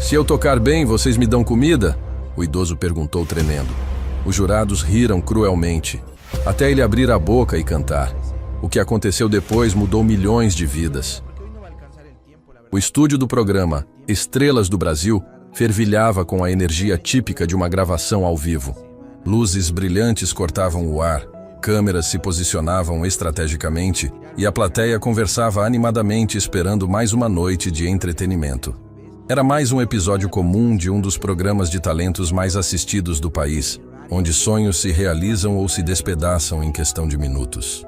Se eu tocar bem, vocês me dão comida? O idoso perguntou tremendo. Os jurados riram cruelmente, até ele abrir a boca e cantar. O que aconteceu depois mudou milhões de vidas. O estúdio do programa Estrelas do Brasil fervilhava com a energia típica de uma gravação ao vivo. Luzes brilhantes cortavam o ar, câmeras se posicionavam estrategicamente e a plateia conversava animadamente esperando mais uma noite de entretenimento. Era mais um episódio comum de um dos programas de talentos mais assistidos do país, onde sonhos se realizam ou se despedaçam em questão de minutos.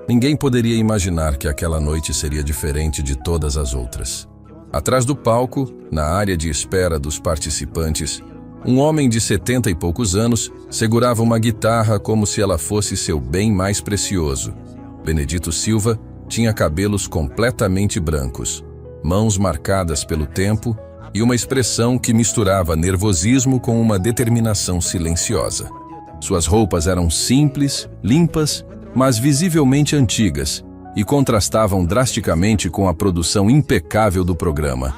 Ninguém poderia imaginar que aquela noite seria diferente de todas as outras. Atrás do palco, na área de espera dos participantes, um homem de 70 e poucos anos segurava uma guitarra como se ela fosse seu bem mais precioso. Benedito Silva tinha cabelos completamente brancos, mãos marcadas pelo tempo e uma expressão que misturava nervosismo com uma determinação silenciosa. Suas roupas eram simples, limpas, mas visivelmente antigas, e contrastavam drasticamente com a produção impecável do programa.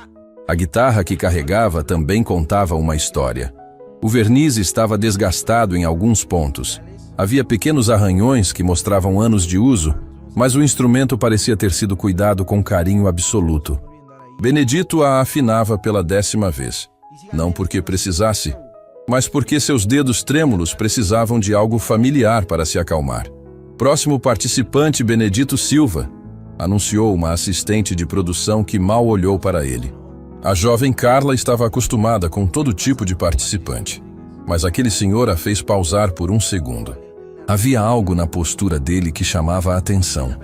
A guitarra que carregava também contava uma história. O verniz estava desgastado em alguns pontos. Havia pequenos arranhões que mostravam anos de uso, mas o instrumento parecia ter sido cuidado com carinho absoluto. Benedito a afinava pela 10ª vez, não porque precisasse, mas porque seus dedos trêmulos precisavam de algo familiar para se acalmar. Próximo participante, Benedito Silva, anunciou uma assistente de produção que mal olhou para ele. A jovem Carla estava acostumada com todo tipo de participante, mas aquele senhor a fez pausar por um segundo. Havia algo na postura dele que chamava a atenção.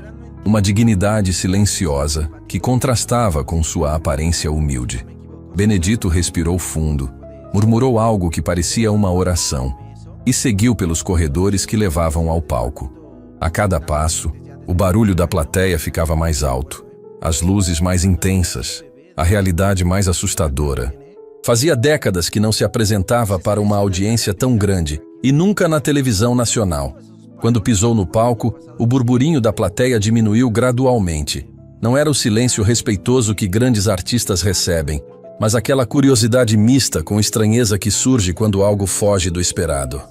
Uma dignidade silenciosa que contrastava com sua aparência humilde. Benedito respirou fundo, murmurou algo que parecia uma oração e seguiu pelos corredores que levavam ao palco. A cada passo, o barulho da plateia ficava mais alto, as luzes mais intensas, a realidade mais assustadora. Fazia décadas que não se apresentava para uma audiência tão grande e nunca na televisão nacional. Quando pisou no palco, o burburinho da plateia diminuiu gradualmente. Não era o silêncio respeitoso que grandes artistas recebem, mas aquela curiosidade mista com estranheza que surge quando algo foge do esperado.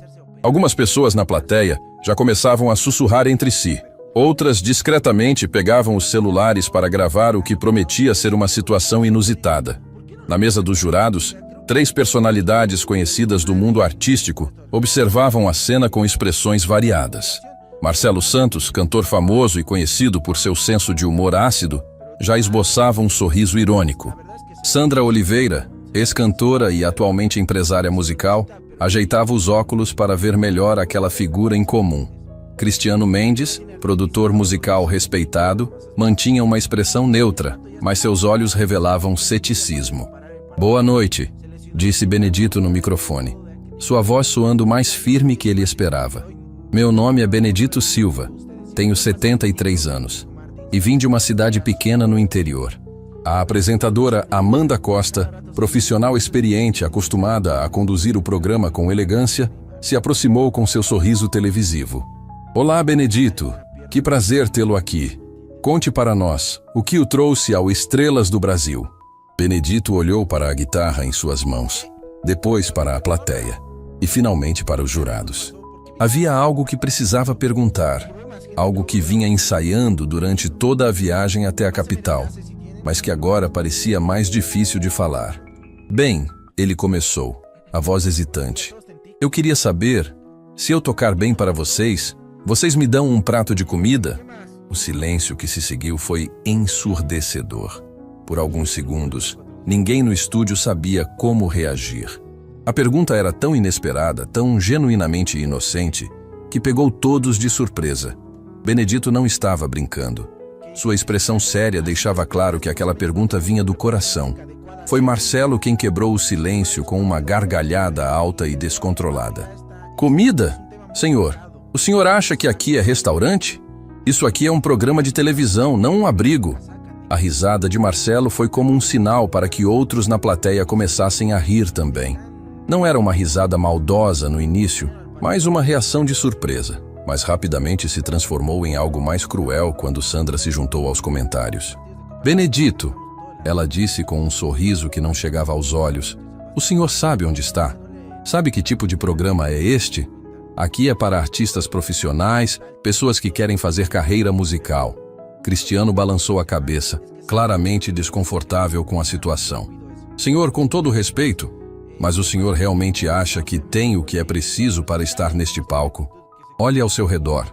Algumas pessoas na plateia já começavam a sussurrar entre si. Outras discretamente pegavam os celulares para gravar o que prometia ser uma situação inusitada. Na mesa dos jurados, 3 personalidades conhecidas do mundo artístico observavam a cena com expressões variadas. Marcelo Santos, cantor famoso e conhecido por seu senso de humor ácido, já esboçava um sorriso irônico. Sandra Oliveira, ex-cantora e atualmente empresária musical, ajeitava os óculos para ver melhor aquela figura incomum. Cristiano Mendes, produtor musical respeitado, mantinha uma expressão neutra, mas seus olhos revelavam ceticismo. "Boa noite", disse Benedito no microfone, sua voz soando mais firme que ele esperava. "Meu nome é Benedito Silva, tenho 73 anos e vim de uma cidade pequena no interior." A apresentadora Amanda Costa, profissional experiente acostumada a conduzir o programa com elegância, se aproximou com seu sorriso televisivo. "Olá, Benedito, que prazer tê-lo aqui. Conte para nós o que o trouxe ao Estrelas do Brasil." Benedito olhou para a guitarra em suas mãos, depois para a plateia e finalmente para os jurados. Havia algo que precisava perguntar, algo que vinha ensaiando durante toda a viagem até a capital, mas que agora parecia mais difícil de falar. "Bem", ele começou, a voz hesitante. "Eu queria saber, se eu tocar bem para vocês, vocês me dão um prato de comida?" O silêncio que se seguiu foi ensurdecedor. Por alguns segundos, ninguém no estúdio sabia como reagir. A pergunta era tão inesperada, tão genuinamente inocente, que pegou todos de surpresa. Benedito não estava brincando. Sua expressão séria deixava claro que aquela pergunta vinha do coração. Foi Marcelo quem quebrou o silêncio com uma gargalhada alta e descontrolada. "Comida? Senhor, o senhor acha que aqui é restaurante? Isso aqui é um programa de televisão, não um abrigo." A risada de Marcelo foi como um sinal para que outros na plateia começassem a rir também. Não era uma risada maldosa no início, mas uma reação de surpresa, mas rapidamente se transformou em algo mais cruel quando Sandra se juntou aos comentários. "Benedito, Ela disse com um sorriso que não chegava aos olhos. O senhor sabe onde está? Sabe que tipo de programa é este? Aqui é para artistas profissionais, pessoas que querem fazer carreira musical. Cristiano balançou a cabeça, claramente desconfortável com a situação. Senhor, com todo respeito, mas o senhor realmente acha que tem o que é preciso para estar neste palco? Olhe ao seu redor.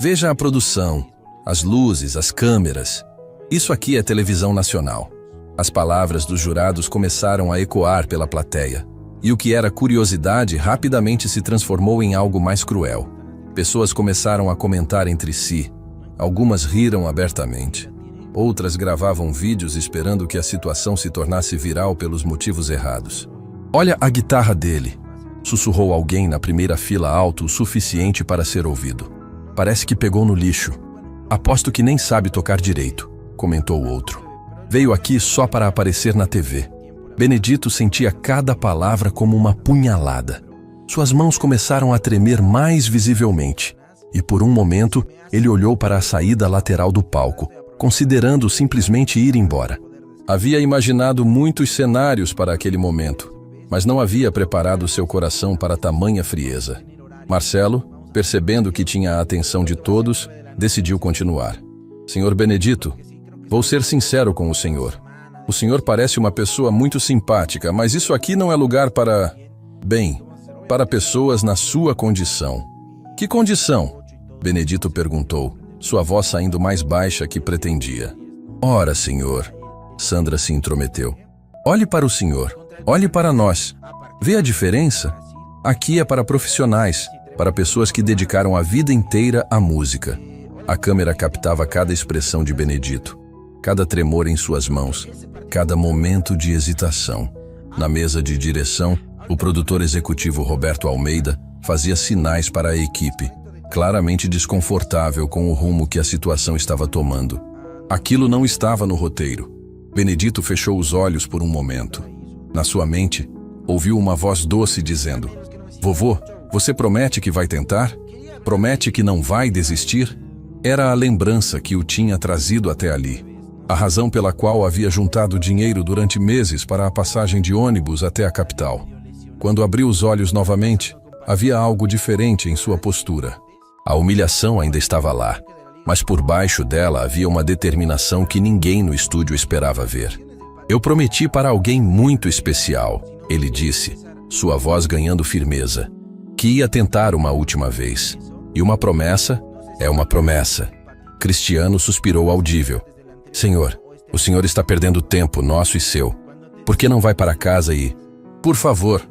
Veja a produção, as luzes, as câmeras. Isso aqui é televisão nacional. As palavras dos jurados começaram a ecoar pela plateia. E o que era curiosidade rapidamente se transformou em algo mais cruel. Pessoas começaram a comentar entre si. Algumas riram abertamente. Outras gravavam vídeos esperando que a situação se tornasse viral pelos motivos errados. Olha a guitarra dele, sussurrou alguém na primeira fila alto o suficiente para ser ouvido. Parece que pegou no lixo. Aposto que nem sabe tocar direito, comentou o outro. Veio aqui só para aparecer na TV. Benedito sentia cada palavra como uma punhalada. Suas mãos começaram a tremer mais visivelmente. E por um momento, ele olhou para a saída lateral do palco, considerando simplesmente ir embora. Havia imaginado muitos cenários para aquele momento, mas não havia preparado seu coração para tamanha frieza. Marcelo, percebendo que tinha a atenção de todos, decidiu continuar. Senhor Benedito, vou ser sincero com o senhor. O senhor parece uma pessoa muito simpática, mas isso aqui não é lugar para... Bem, para pessoas na sua condição. Que condição? Benedito perguntou, sua voz saindo mais baixa que pretendia. Ora, senhor, Sandra se intrometeu. Olhe para o senhor, olhe para nós. Vê a diferença? Aqui é para profissionais, para pessoas que dedicaram a vida inteira à música. A câmera captava cada expressão de Benedito, cada tremor em suas mãos, cada momento de hesitação. Na mesa de direção, o produtor executivo Roberto Almeida fazia sinais para a equipe, claramente desconfortável com o rumo que a situação estava tomando. Aquilo não estava no roteiro. Benedito fechou os olhos por um momento. Na sua mente, ouviu uma voz doce dizendo: Vovô, você promete que vai tentar? Promete que não vai desistir? Era a lembrança que o tinha trazido até ali. A razão pela qual havia juntado dinheiro durante meses para a passagem de ônibus até a capital. Quando abriu os olhos novamente, havia algo diferente em sua postura. A humilhação ainda estava lá, mas por baixo dela havia uma determinação que ninguém no estúdio esperava ver. Eu prometi para alguém muito especial, ele disse, sua voz ganhando firmeza, que ia tentar uma última vez. E uma promessa é uma promessa. Cristiano suspirou audível. Senhor, o senhor está perdendo tempo, nosso e seu. Por que não vai para casa e... Por favor,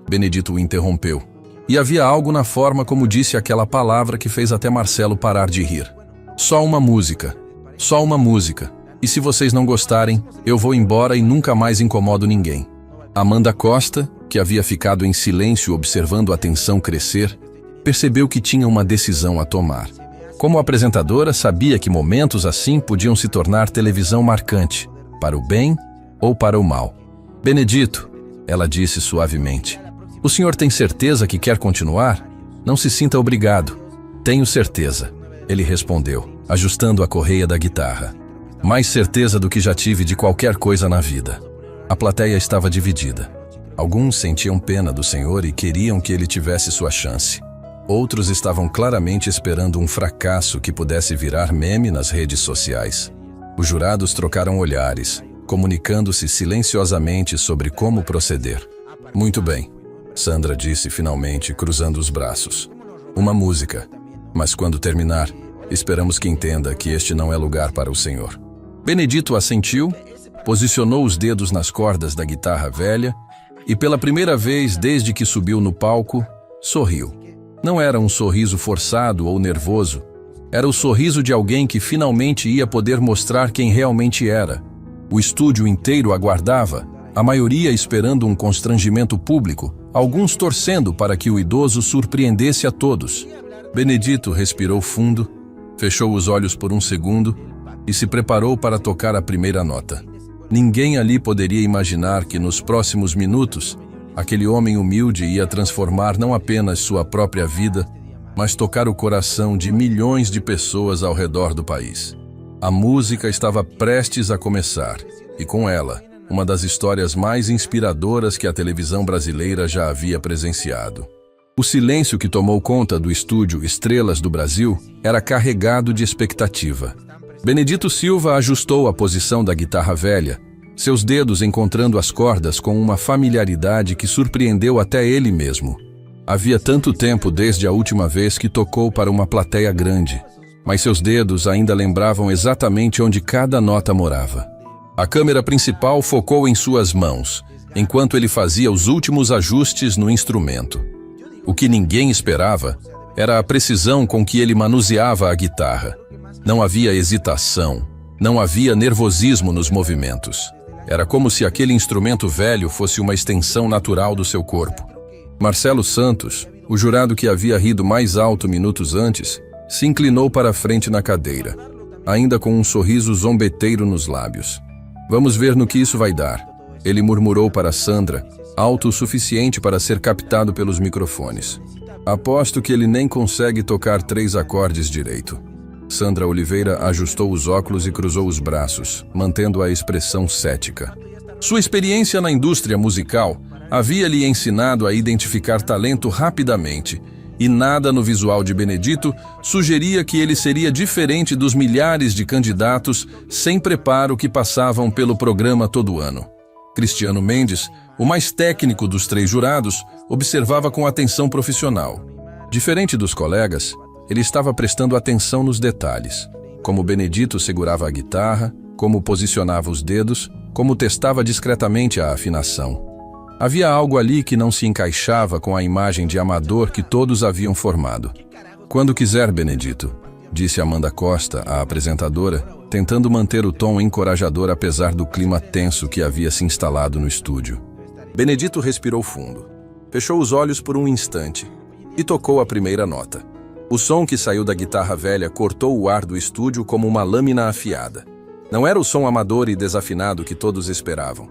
Benedito o interrompeu. E havia algo na forma como disse aquela palavra que fez até Marcelo parar de rir. Só uma música. Só uma música. E se vocês não gostarem, eu vou embora e nunca mais incomodo ninguém. Amanda Costa, que havia ficado em silêncio observando a tensão crescer, percebeu que tinha uma decisão a tomar. Como apresentadora, sabia que momentos assim podiam se tornar televisão marcante, para o bem ou para o mal. Benedito, ela disse suavemente, o senhor tem certeza que quer continuar? Não se sinta obrigado. Tenho certeza, ele respondeu, ajustando a correia da guitarra. Mais certeza do que já tive de qualquer coisa na vida. A plateia estava dividida. Alguns sentiam pena do senhor e queriam que ele tivesse sua chance. Outros estavam claramente esperando um fracasso que pudesse virar meme nas redes sociais. Os jurados trocaram olhares, comunicando-se silenciosamente sobre como proceder. Muito bem, Sandra disse finalmente, cruzando os braços. Uma música, mas quando terminar, esperamos que entenda que este não é lugar para o senhor. Benedito assentiu, posicionou os dedos nas cordas da guitarra velha e pela primeira vez desde que subiu no palco, sorriu. Não era um sorriso forçado ou nervoso. Era o sorriso de alguém que finalmente ia poder mostrar quem realmente era. O estúdio inteiro aguardava, a maioria esperando um constrangimento público, alguns torcendo para que o idoso surpreendesse a todos. Benedito respirou fundo, fechou os olhos por um segundo e se preparou para tocar a primeira nota. Ninguém ali poderia imaginar que nos próximos minutos, aquele homem humilde ia transformar não apenas sua própria vida, mas tocar o coração de milhões de pessoas ao redor do país. A música estava prestes a começar, e com ela, uma das histórias mais inspiradoras que a televisão brasileira já havia presenciado. O silêncio que tomou conta do estúdio Estrelas do Brasil era carregado de expectativa. Benedito Silva ajustou a posição da guitarra velha, seus dedos encontrando as cordas com uma familiaridade que surpreendeu até ele mesmo. Havia tanto tempo desde a última vez que tocou para uma plateia grande, mas seus dedos ainda lembravam exatamente onde cada nota morava. A câmera principal focou em suas mãos, enquanto ele fazia os últimos ajustes no instrumento. O que ninguém esperava era a precisão com que ele manuseava a guitarra. Não havia hesitação, não havia nervosismo nos movimentos. Era como se aquele instrumento velho fosse uma extensão natural do seu corpo. Marcelo Santos, o jurado que havia rido mais alto minutos antes, se inclinou para a frente na cadeira, ainda com um sorriso zombeteiro nos lábios. "Vamos ver no que isso vai dar", ele murmurou para Sandra, alto o suficiente para ser captado pelos microfones. "Aposto que ele nem consegue tocar 3 acordes direito." Sandra Oliveira ajustou os óculos e cruzou os braços, mantendo a expressão cética. Sua experiência na indústria musical havia lhe ensinado a identificar talento rapidamente, e nada no visual de Benedito sugeria que ele seria diferente dos milhares de candidatos sem preparo que passavam pelo programa todo ano. Cristiano Mendes, o mais técnico dos 3 jurados, observava com atenção profissional. Diferente dos colegas, ele estava prestando atenção nos detalhes, como Benedito segurava a guitarra, como posicionava os dedos, como testava discretamente a afinação. Havia algo ali que não se encaixava com a imagem de amador que todos haviam formado. "Quando quiser, Benedito", disse Amanda Costa, a apresentadora, tentando manter o tom encorajador apesar do clima tenso que havia se instalado no estúdio. Benedito respirou fundo, fechou os olhos por um instante e tocou a primeira nota. O som que saiu da guitarra velha cortou o ar do estúdio como uma lâmina afiada. Não era o som amador e desafinado que todos esperavam.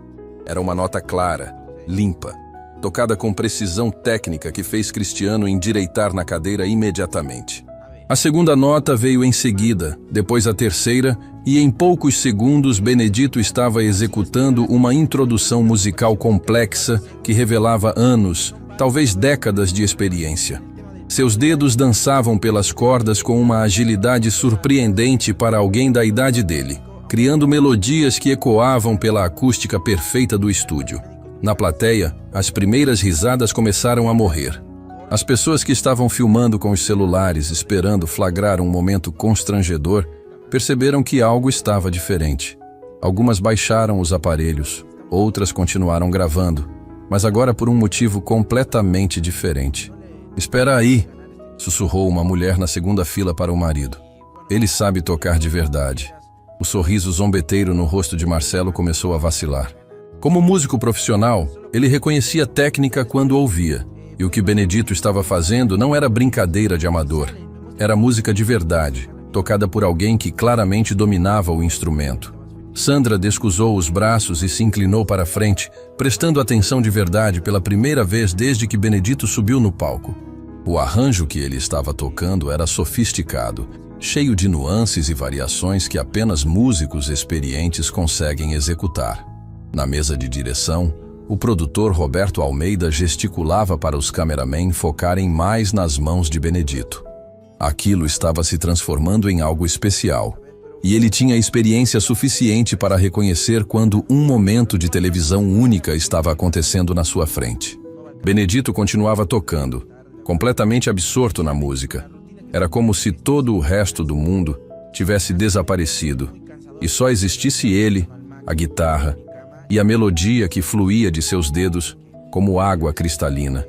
Era uma nota clara, limpa, tocada com precisão técnica que fez Cristiano endireitar na cadeira imediatamente. A segunda nota veio em seguida, depois a terceira, e em poucos segundos Benedito estava executando uma introdução musical complexa que revelava anos, talvez décadas de experiência. Seus dedos dançavam pelas cordas com uma agilidade surpreendente para alguém da idade dele, criando melodias que ecoavam pela acústica perfeita do estúdio. Na plateia, as primeiras risadas começaram a morrer. As pessoas que estavam filmando com os celulares, esperando flagrar um momento constrangedor, perceberam que algo estava diferente. Algumas baixaram os aparelhos, outras continuaram gravando, mas agora por um motivo completamente diferente. "Espera aí", sussurrou uma mulher na segunda fila para o marido. "Ele sabe tocar de verdade." O sorriso zombeteiro no rosto de Marcelo começou a vacilar. Como músico profissional, ele reconhecia técnica quando ouvia, e o que Benedito estava fazendo não era brincadeira de amador. Era música de verdade, tocada por alguém que claramente dominava o instrumento. Sandra descruzou os braços e se inclinou para a frente, prestando atenção de verdade pela primeira vez desde que Benedito subiu no palco. O arranjo que ele estava tocando era sofisticado, cheio de nuances e variações que apenas músicos experientes conseguem executar. Na mesa de direção, o produtor Roberto Almeida gesticulava para os cameramen focarem mais nas mãos de Benedito. Aquilo estava se transformando em algo especial, e ele tinha experiência suficiente para reconhecer quando um momento de televisão única estava acontecendo na sua frente. Benedito continuava tocando, completamente absorto na música. Era como se todo o resto do mundo tivesse desaparecido, e só existisse ele, a guitarra, e a melodia que fluía de seus dedos como água cristalina.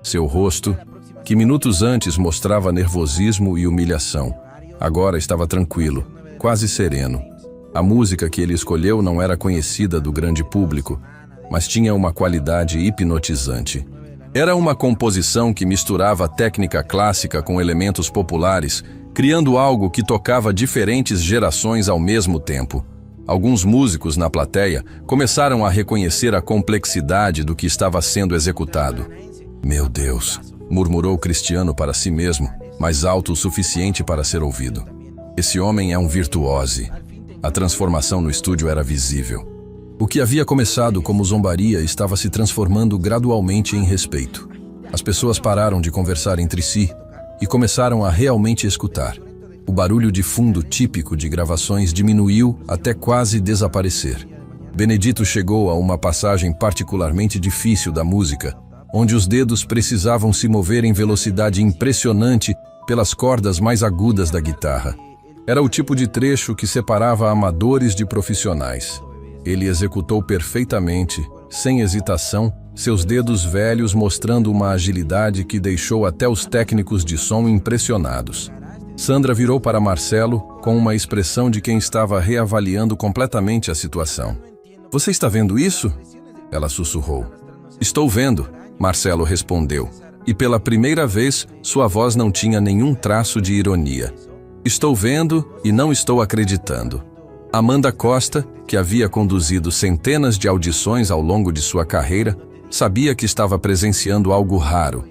Seu rosto, que minutos antes mostrava nervosismo e humilhação, agora estava tranquilo, quase sereno. A música que ele escolheu não era conhecida do grande público, mas tinha uma qualidade hipnotizante. Era uma composição que misturava a técnica clássica com elementos populares, criando algo que tocava diferentes gerações ao mesmo tempo. Alguns músicos na plateia começaram a reconhecer a complexidade do que estava sendo executado. "Meu Deus", murmurou Cristiano para si mesmo, mais alto o suficiente para ser ouvido. "Esse homem é um virtuose." A transformação no estúdio era visível. O que havia começado como zombaria estava se transformando gradualmente em respeito. As pessoas pararam de conversar entre si e começaram a realmente escutar. O barulho de fundo típico de gravações diminuiu até quase desaparecer. Benedito chegou a uma passagem particularmente difícil da música, onde os dedos precisavam se mover em velocidade impressionante pelas cordas mais agudas da guitarra. Era o tipo de trecho que separava amadores de profissionais. Ele executou perfeitamente, sem hesitação, seus dedos velhos mostrando uma agilidade que deixou até os técnicos de som impressionados. Sandra virou para Marcelo com uma expressão de quem estava reavaliando completamente a situação. "Você está vendo isso?" Ela sussurrou. "Estou vendo", Marcelo respondeu, e pela primeira vez sua voz não tinha nenhum traço de ironia. "Estou vendo e não estou acreditando." Amanda Costa, que havia conduzido centenas de audições ao longo de sua carreira, sabia que estava presenciando algo raro.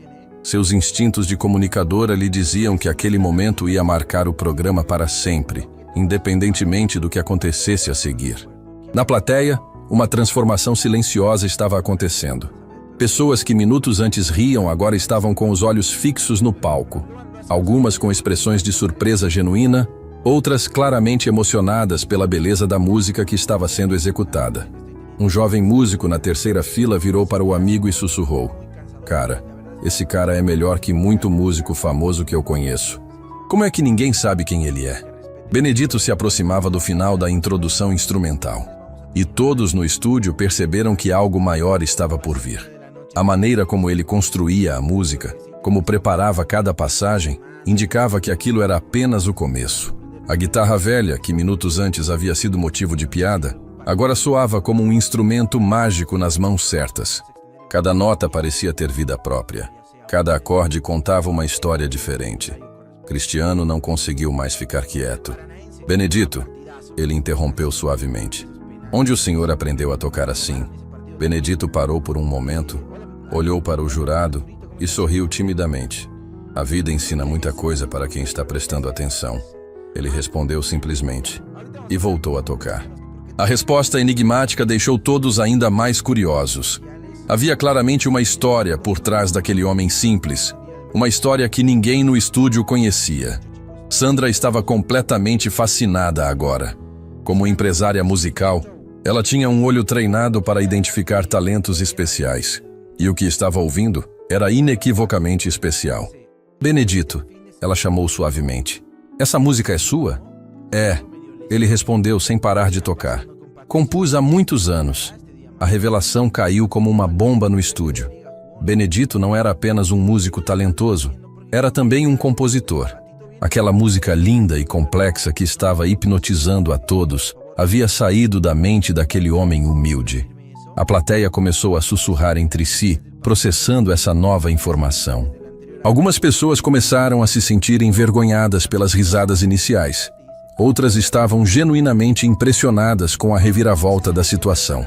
Seus instintos de comunicadora lhe diziam que aquele momento ia marcar o programa para sempre, independentemente do que acontecesse a seguir. Na plateia, uma transformação silenciosa estava acontecendo. Pessoas que minutos antes riam agora estavam com os olhos fixos no palco. Algumas com expressões de surpresa genuína, outras claramente emocionadas pela beleza da música que estava sendo executada. Um jovem músico na terceira fila virou para o amigo e sussurrou: "Cara, esse cara é melhor que muito músico famoso que eu conheço. Como é que ninguém sabe quem ele é?" Benedito se aproximava do final da introdução instrumental. E todos no estúdio perceberam que algo maior estava por vir. A maneira como ele construía a música, como preparava cada passagem, indicava que aquilo era apenas o começo. A guitarra velha, que minutos antes havia sido motivo de piada, agora soava como um instrumento mágico nas mãos certas. Cada nota parecia ter vida própria. Cada acorde contava uma história diferente. Cristiano não conseguiu mais ficar quieto. "Benedito", ele interrompeu suavemente. "Onde o senhor aprendeu a tocar assim?" Benedito parou por um momento, olhou para o jurado e sorriu timidamente. "A vida ensina muita coisa para quem está prestando atenção." Ele respondeu simplesmente e voltou a tocar. A resposta enigmática deixou todos ainda mais curiosos. Havia claramente uma história por trás daquele homem simples, uma história que ninguém no estúdio conhecia. Sandra estava completamente fascinada agora. Como empresária musical, ela tinha um olho treinado para identificar talentos especiais. E o que estava ouvindo era inequivocamente especial. "Benedito", ela chamou suavemente. "Essa música é sua?" "É", ele respondeu sem parar de tocar. "Compus há muitos anos." A revelação caiu como uma bomba no estúdio. Benedito não era apenas um músico talentoso, era também um compositor. Aquela música linda e complexa que estava hipnotizando a todos havia saído da mente daquele homem humilde. A plateia começou a sussurrar entre si, processando essa nova informação. Algumas pessoas começaram a se sentir envergonhadas pelas risadas iniciais. Outras estavam genuinamente impressionadas com a reviravolta da situação.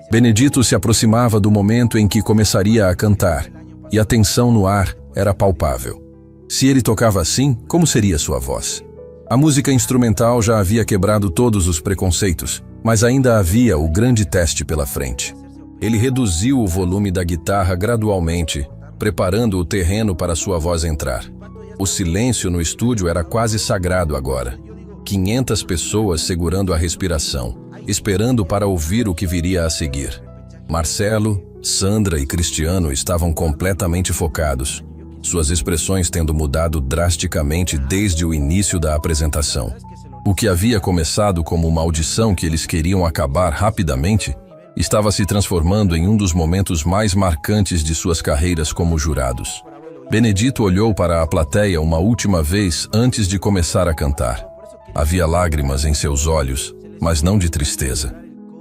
Benedito se aproximava do momento em que começaria a cantar, e a tensão no ar era palpável. Se ele tocava assim, como seria sua voz? A música instrumental já havia quebrado todos os preconceitos, mas ainda havia o grande teste pela frente. Ele reduziu o volume da guitarra gradualmente, preparando o terreno para sua voz entrar. O silêncio no estúdio era quase sagrado agora. 500 pessoas segurando a respiração, esperando para ouvir o que viria a seguir. Marcelo, Sandra e Cristiano estavam completamente focados, suas expressões tendo mudado drasticamente desde o início da apresentação. O que havia começado como uma audição que eles queriam acabar rapidamente, estava se transformando em um dos momentos mais marcantes de suas carreiras como jurados. Benedito olhou para a plateia uma última vez antes de começar a cantar. Havia lágrimas em seus olhos, mas não de tristeza.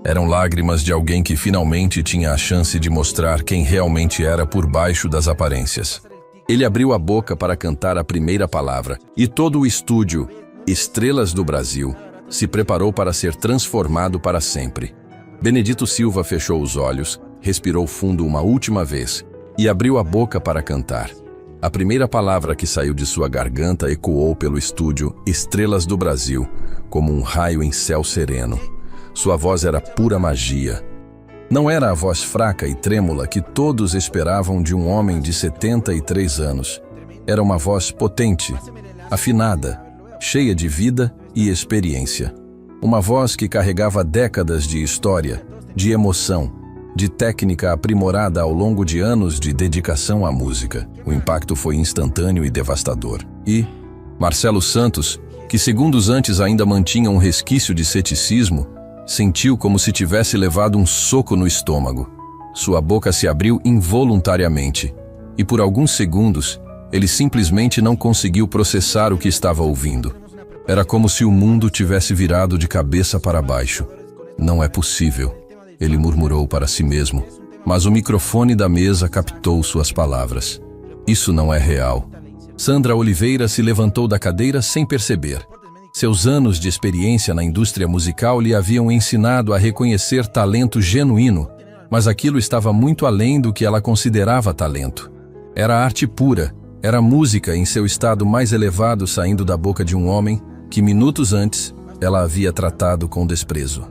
Eram lágrimas de alguém que finalmente tinha a chance de mostrar quem realmente era por baixo das aparências. Ele abriu a boca para cantar a primeira palavra, e todo o estúdio, Estrelas do Brasil, se preparou para ser transformado para sempre. Benedito Silva fechou os olhos, respirou fundo uma última vez e abriu a boca para cantar. A primeira palavra que saiu de sua garganta ecoou pelo estúdio Estrelas do Brasil, como um raio em céu sereno. Sua voz era pura magia. Não era a voz fraca e trêmula que todos esperavam de um homem de 73 anos. Era uma voz potente, afinada, cheia de vida e experiência. Uma voz que carregava décadas de história, de emoção, de técnica aprimorada ao longo de anos de dedicação à música. O impacto foi instantâneo e devastador. E Marcelo Santos, que segundos antes ainda mantinha um resquício de ceticismo, sentiu como se tivesse levado um soco no estômago. Sua boca se abriu involuntariamente, e por alguns segundos, ele simplesmente não conseguiu processar o que estava ouvindo. Era como se o mundo tivesse virado de cabeça para baixo. Não é possível, ele murmurou para si mesmo, mas o microfone da mesa captou suas palavras. Isso não é real. Sandra Oliveira se levantou da cadeira sem perceber. Seus anos de experiência na indústria musical lhe haviam ensinado a reconhecer talento genuíno, mas aquilo estava muito além do que ela considerava talento. Era arte pura, era música em seu estado mais elevado saindo da boca de um homem que minutos antes ela havia tratado com desprezo.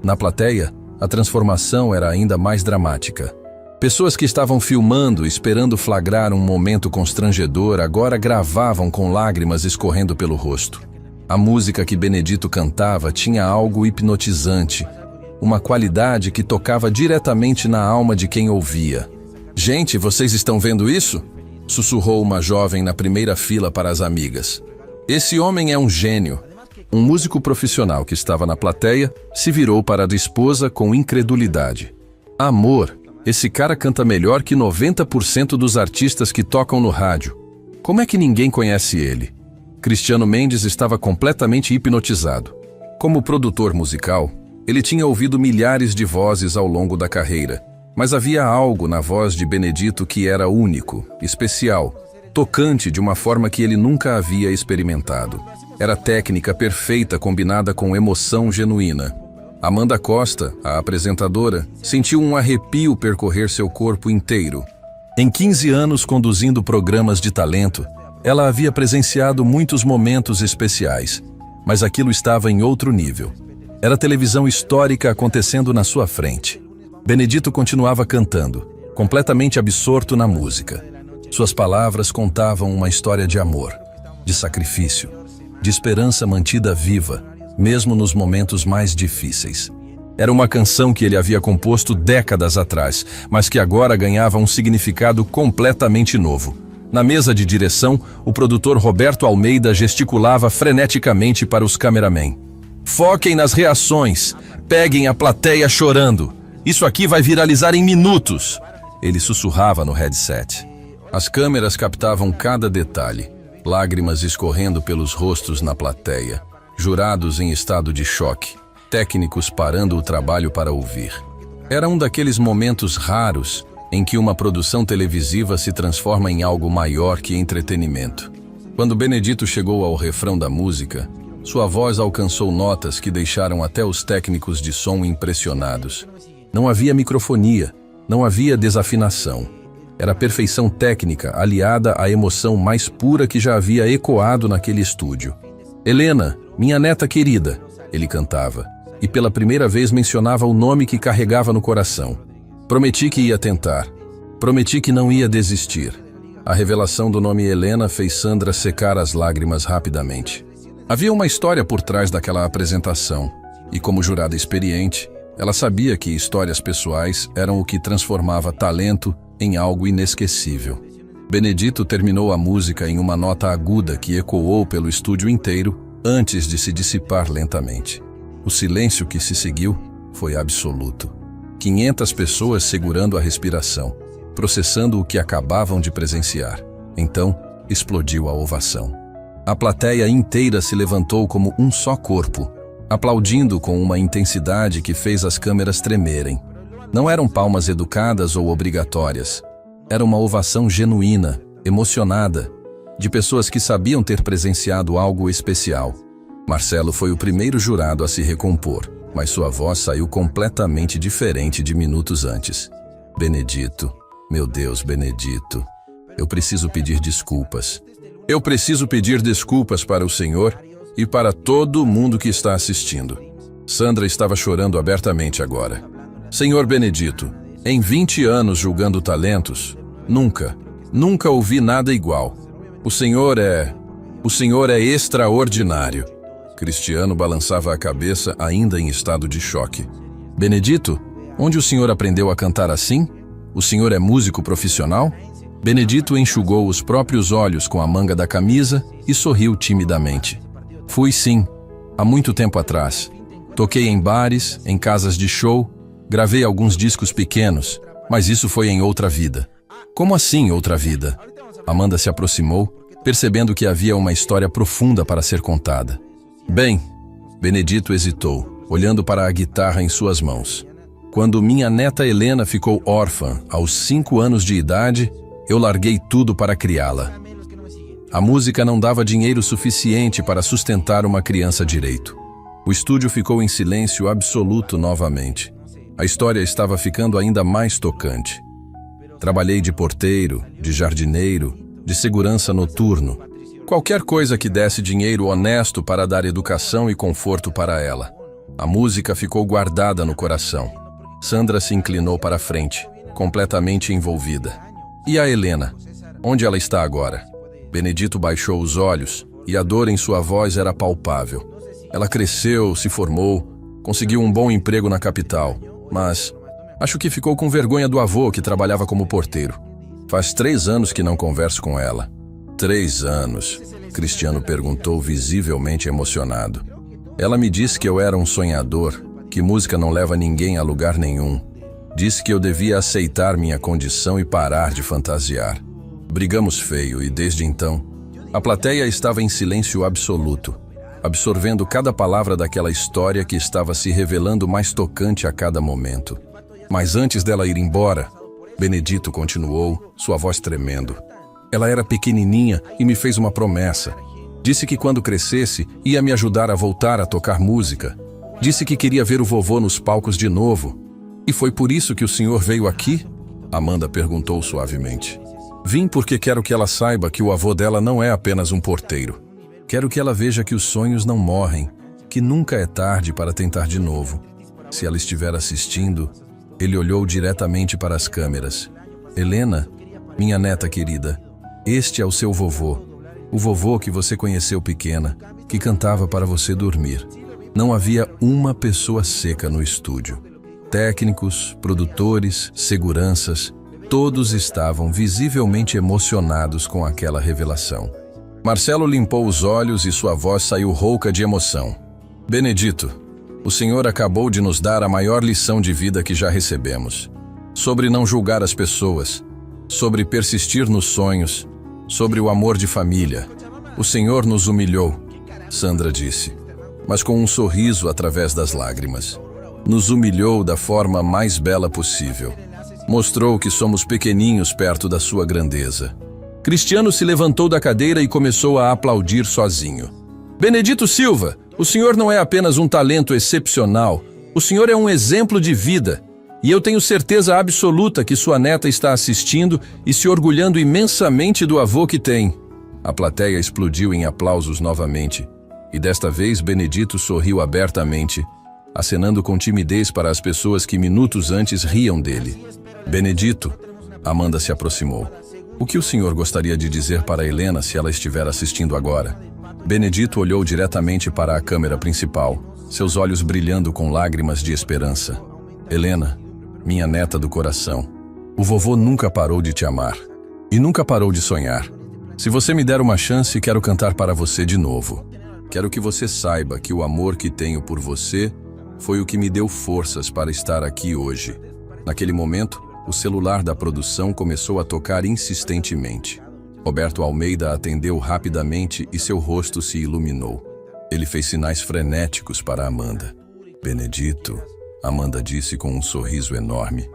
Na plateia, a transformação era ainda mais dramática. Pessoas que estavam filmando, esperando flagrar um momento constrangedor, agora gravavam com lágrimas escorrendo pelo rosto. A música que Benedito cantava tinha algo hipnotizante, uma qualidade que tocava diretamente na alma de quem ouvia. "Gente, vocês estão vendo isso?" sussurrou uma jovem na primeira fila para as amigas. "Esse homem é um gênio." Um músico profissional que estava na plateia se virou para a esposa com incredulidade. "Amor, esse cara canta melhor que 90% dos artistas que tocam no rádio. Como é que ninguém conhece ele?" Cristiano Mendes estava completamente hipnotizado. Como produtor musical, ele tinha ouvido milhares de vozes ao longo da carreira, mas havia algo na voz de Benedito que era único, especial, tocante de uma forma que ele nunca havia experimentado. Era técnica perfeita combinada com emoção genuína. Amanda Costa, a apresentadora, sentiu um arrepio percorrer seu corpo inteiro. Em 15 anos conduzindo programas de talento, ela havia presenciado muitos momentos especiais, mas aquilo estava em outro nível. Era televisão histórica acontecendo na sua frente. Benedito continuava cantando, completamente absorto na música. Suas palavras contavam uma história de amor, de sacrifício, de esperança mantida viva, mesmo nos momentos mais difíceis. Era uma canção que ele havia composto décadas atrás, mas que agora ganhava um significado completamente novo. Na mesa de direção, o produtor Roberto Almeida gesticulava freneticamente para os cameramen. "Foquem nas reações, peguem a plateia chorando. Isso aqui vai viralizar em minutos." Ele sussurrava no headset. As câmeras captavam cada detalhe, lágrimas escorrendo pelos rostos na plateia, jurados em estado de choque, técnicos parando o trabalho para ouvir. Era um daqueles momentos raros em que uma produção televisiva se transforma em algo maior que entretenimento. Quando Benedito chegou ao refrão da música, sua voz alcançou notas que deixaram até os técnicos de som impressionados. Não havia microfonia, não havia desafinação. Era perfeição técnica aliada à emoção mais pura que já havia ecoado naquele estúdio. "Helena, minha neta querida", ele cantava, e pela primeira vez mencionava o nome que carregava no coração. "Prometi que ia tentar. Prometi que não ia desistir." A revelação do nome Helena fez Sandra secar as lágrimas rapidamente. Havia uma história por trás daquela apresentação, e como jurada experiente, ela sabia que histórias pessoais eram o que transformava talento em algo inesquecível. Benedito terminou a música em uma nota aguda que ecoou pelo estúdio inteiro antes de se dissipar lentamente. O silêncio que se seguiu foi absoluto. 500 pessoas segurando a respiração, processando o que acabavam de presenciar. Então, explodiu a ovação. A plateia inteira se levantou como um só corpo, aplaudindo com uma intensidade que fez as câmeras tremerem. Não eram palmas educadas ou obrigatórias. Era uma ovação genuína, emocionada, de pessoas que sabiam ter presenciado algo especial. Marcelo foi o primeiro jurado a se recompor, mas sua voz saiu completamente diferente de minutos antes. "Benedito, meu Deus, Benedito, eu preciso pedir desculpas. Eu preciso pedir desculpas para o Senhor e para todo mundo que está assistindo. Sandra estava chorando abertamente agora. Senhor Benedito, em 20 anos julgando talentos, nunca ouvi nada igual. O senhor é extraordinário. Cristiano balançava a cabeça ainda em estado de choque. Benedito, onde o senhor aprendeu a cantar assim? O senhor é músico profissional? Benedito enxugou os próprios olhos com a manga da camisa e sorriu timidamente. Fui sim, há muito tempo atrás. Toquei em bares, em casas de show, gravei alguns discos pequenos, mas isso foi em outra vida. Como assim outra vida? Amanda se aproximou, percebendo que havia uma história profunda para ser contada. Bem, Benedito hesitou, olhando para a guitarra em suas mãos. Quando minha neta Helena ficou órfã, aos 5 anos de idade, eu larguei tudo para criá-la. A música não dava dinheiro suficiente para sustentar uma criança direito. O estúdio ficou em silêncio absoluto novamente. A história estava ficando ainda mais tocante. Trabalhei de porteiro, de jardineiro, de segurança noturno. Qualquer coisa que desse dinheiro honesto para dar educação e conforto para ela. A música ficou guardada no coração. Sandra se inclinou para a frente, completamente envolvida. E a Helena? Onde ela está agora? Benedito baixou os olhos e a dor em sua voz era palpável. Ela cresceu, se formou, conseguiu um bom emprego na capital, mas acho que ficou com vergonha do avô que trabalhava como porteiro. Faz 3 anos que não converso com ela. 3 anos, Cristiano perguntou, visivelmente emocionado. Ela me disse que eu era um sonhador, que música não leva ninguém a lugar nenhum. Disse que eu devia aceitar minha condição e parar de fantasiar. Brigamos feio e, desde então, a plateia estava em silêncio absoluto, absorvendo cada palavra daquela história que estava se revelando mais tocante a cada momento. Mas antes dela ir embora, Benedito continuou, sua voz tremendo. Ela era pequenininha e me fez uma promessa. Disse que quando crescesse, ia me ajudar a voltar a tocar música. Disse que queria ver o vovô nos palcos de novo. E foi por isso que o senhor veio aqui? Amanda perguntou suavemente. Vim porque quero que ela saiba que o avô dela não é apenas um porteiro. Quero que ela veja que os sonhos não morrem, que nunca é tarde para tentar de novo. Se ela estiver assistindo, ele olhou diretamente para as câmeras. Helena, minha neta querida, este é o seu vovô. O vovô que você conheceu pequena, que cantava para você dormir. Não havia uma pessoa seca no estúdio. Técnicos, produtores, seguranças, todos estavam visivelmente emocionados com aquela revelação. Marcelo limpou os olhos e sua voz saiu rouca de emoção. Benedito, o senhor acabou de nos dar a maior lição de vida que já recebemos. Sobre não julgar as pessoas, sobre persistir nos sonhos, sobre o amor de família. O senhor nos humilhou, Sandra disse, mas com um sorriso através das lágrimas. Nos humilhou da forma mais bela possível. Mostrou que somos pequeninhos perto da sua grandeza. Cristiano se levantou da cadeira e começou a aplaudir sozinho. Benedito Silva, o senhor não é apenas um talento excepcional, o senhor é um exemplo de vida. E eu tenho certeza absoluta que sua neta está assistindo e se orgulhando imensamente do avô que tem. A plateia explodiu em aplausos novamente. E desta vez Benedito sorriu abertamente, acenando com timidez para as pessoas que minutos antes riam dele. Benedito, Amanda se aproximou. O que o senhor gostaria de dizer para Helena se ela estiver assistindo agora? Benedito olhou diretamente para a câmera principal, seus olhos brilhando com lágrimas de esperança. Helena, minha neta do coração, o vovô nunca parou de te amar. E nunca parou de sonhar. Se você me der uma chance, quero cantar para você de novo. Quero que você saiba que o amor que tenho por você foi o que me deu forças para estar aqui hoje. Naquele momento, o celular da produção começou a tocar insistentemente. Roberto Almeida atendeu rapidamente e seu rosto se iluminou. Ele fez sinais frenéticos para Amanda. Benedito, Amanda disse com um sorriso enorme.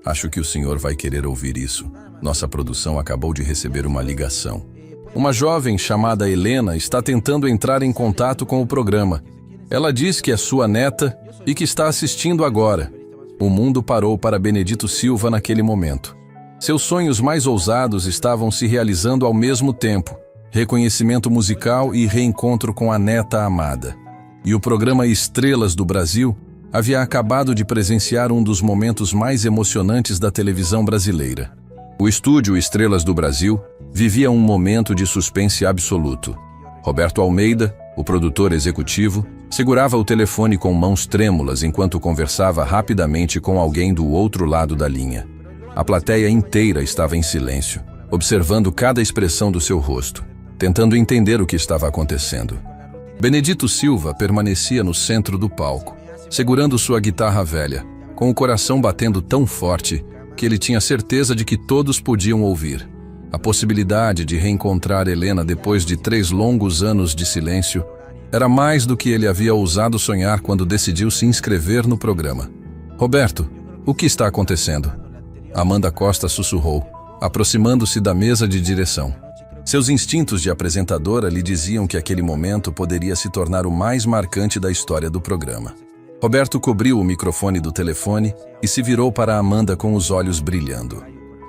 Acho que o senhor vai querer ouvir isso. Nossa produção acabou de receber uma ligação. Uma jovem chamada Helena está tentando entrar em contato com o programa. Ela diz que é sua neta e que está assistindo agora. O mundo parou para Benedito Silva naquele momento. Seus sonhos mais ousados estavam se realizando ao mesmo tempo. Reconhecimento musical e reencontro com a neta amada. e o programa Estrelas do Brasil havia acabado de presenciar um dos momentos mais emocionantes da televisão brasileira. O estúdio Estrelas do Brasil vivia um momento de suspense absoluto. Roberto Almeida, o produtor executivo, segurava o telefone com mãos trêmulas enquanto conversava rapidamente com alguém do outro lado da linha. A plateia inteira estava em silêncio, observando cada expressão do seu rosto, tentando entender o que estava acontecendo. Benedito Silva permanecia no centro do palco, segurando sua guitarra velha, com o coração batendo tão forte que ele tinha certeza de que todos podiam ouvir. A possibilidade de reencontrar Helena depois de 3 longos anos de silêncio era mais do que ele havia ousado sonhar quando decidiu se inscrever no programa. Roberto, o que está acontecendo? Amanda Costa sussurrou, aproximando-se da mesa de direção. Seus instintos de apresentadora lhe diziam que aquele momento poderia se tornar o mais marcante da história do programa. Roberto cobriu o microfone do telefone e se virou para Amanda com os olhos brilhando.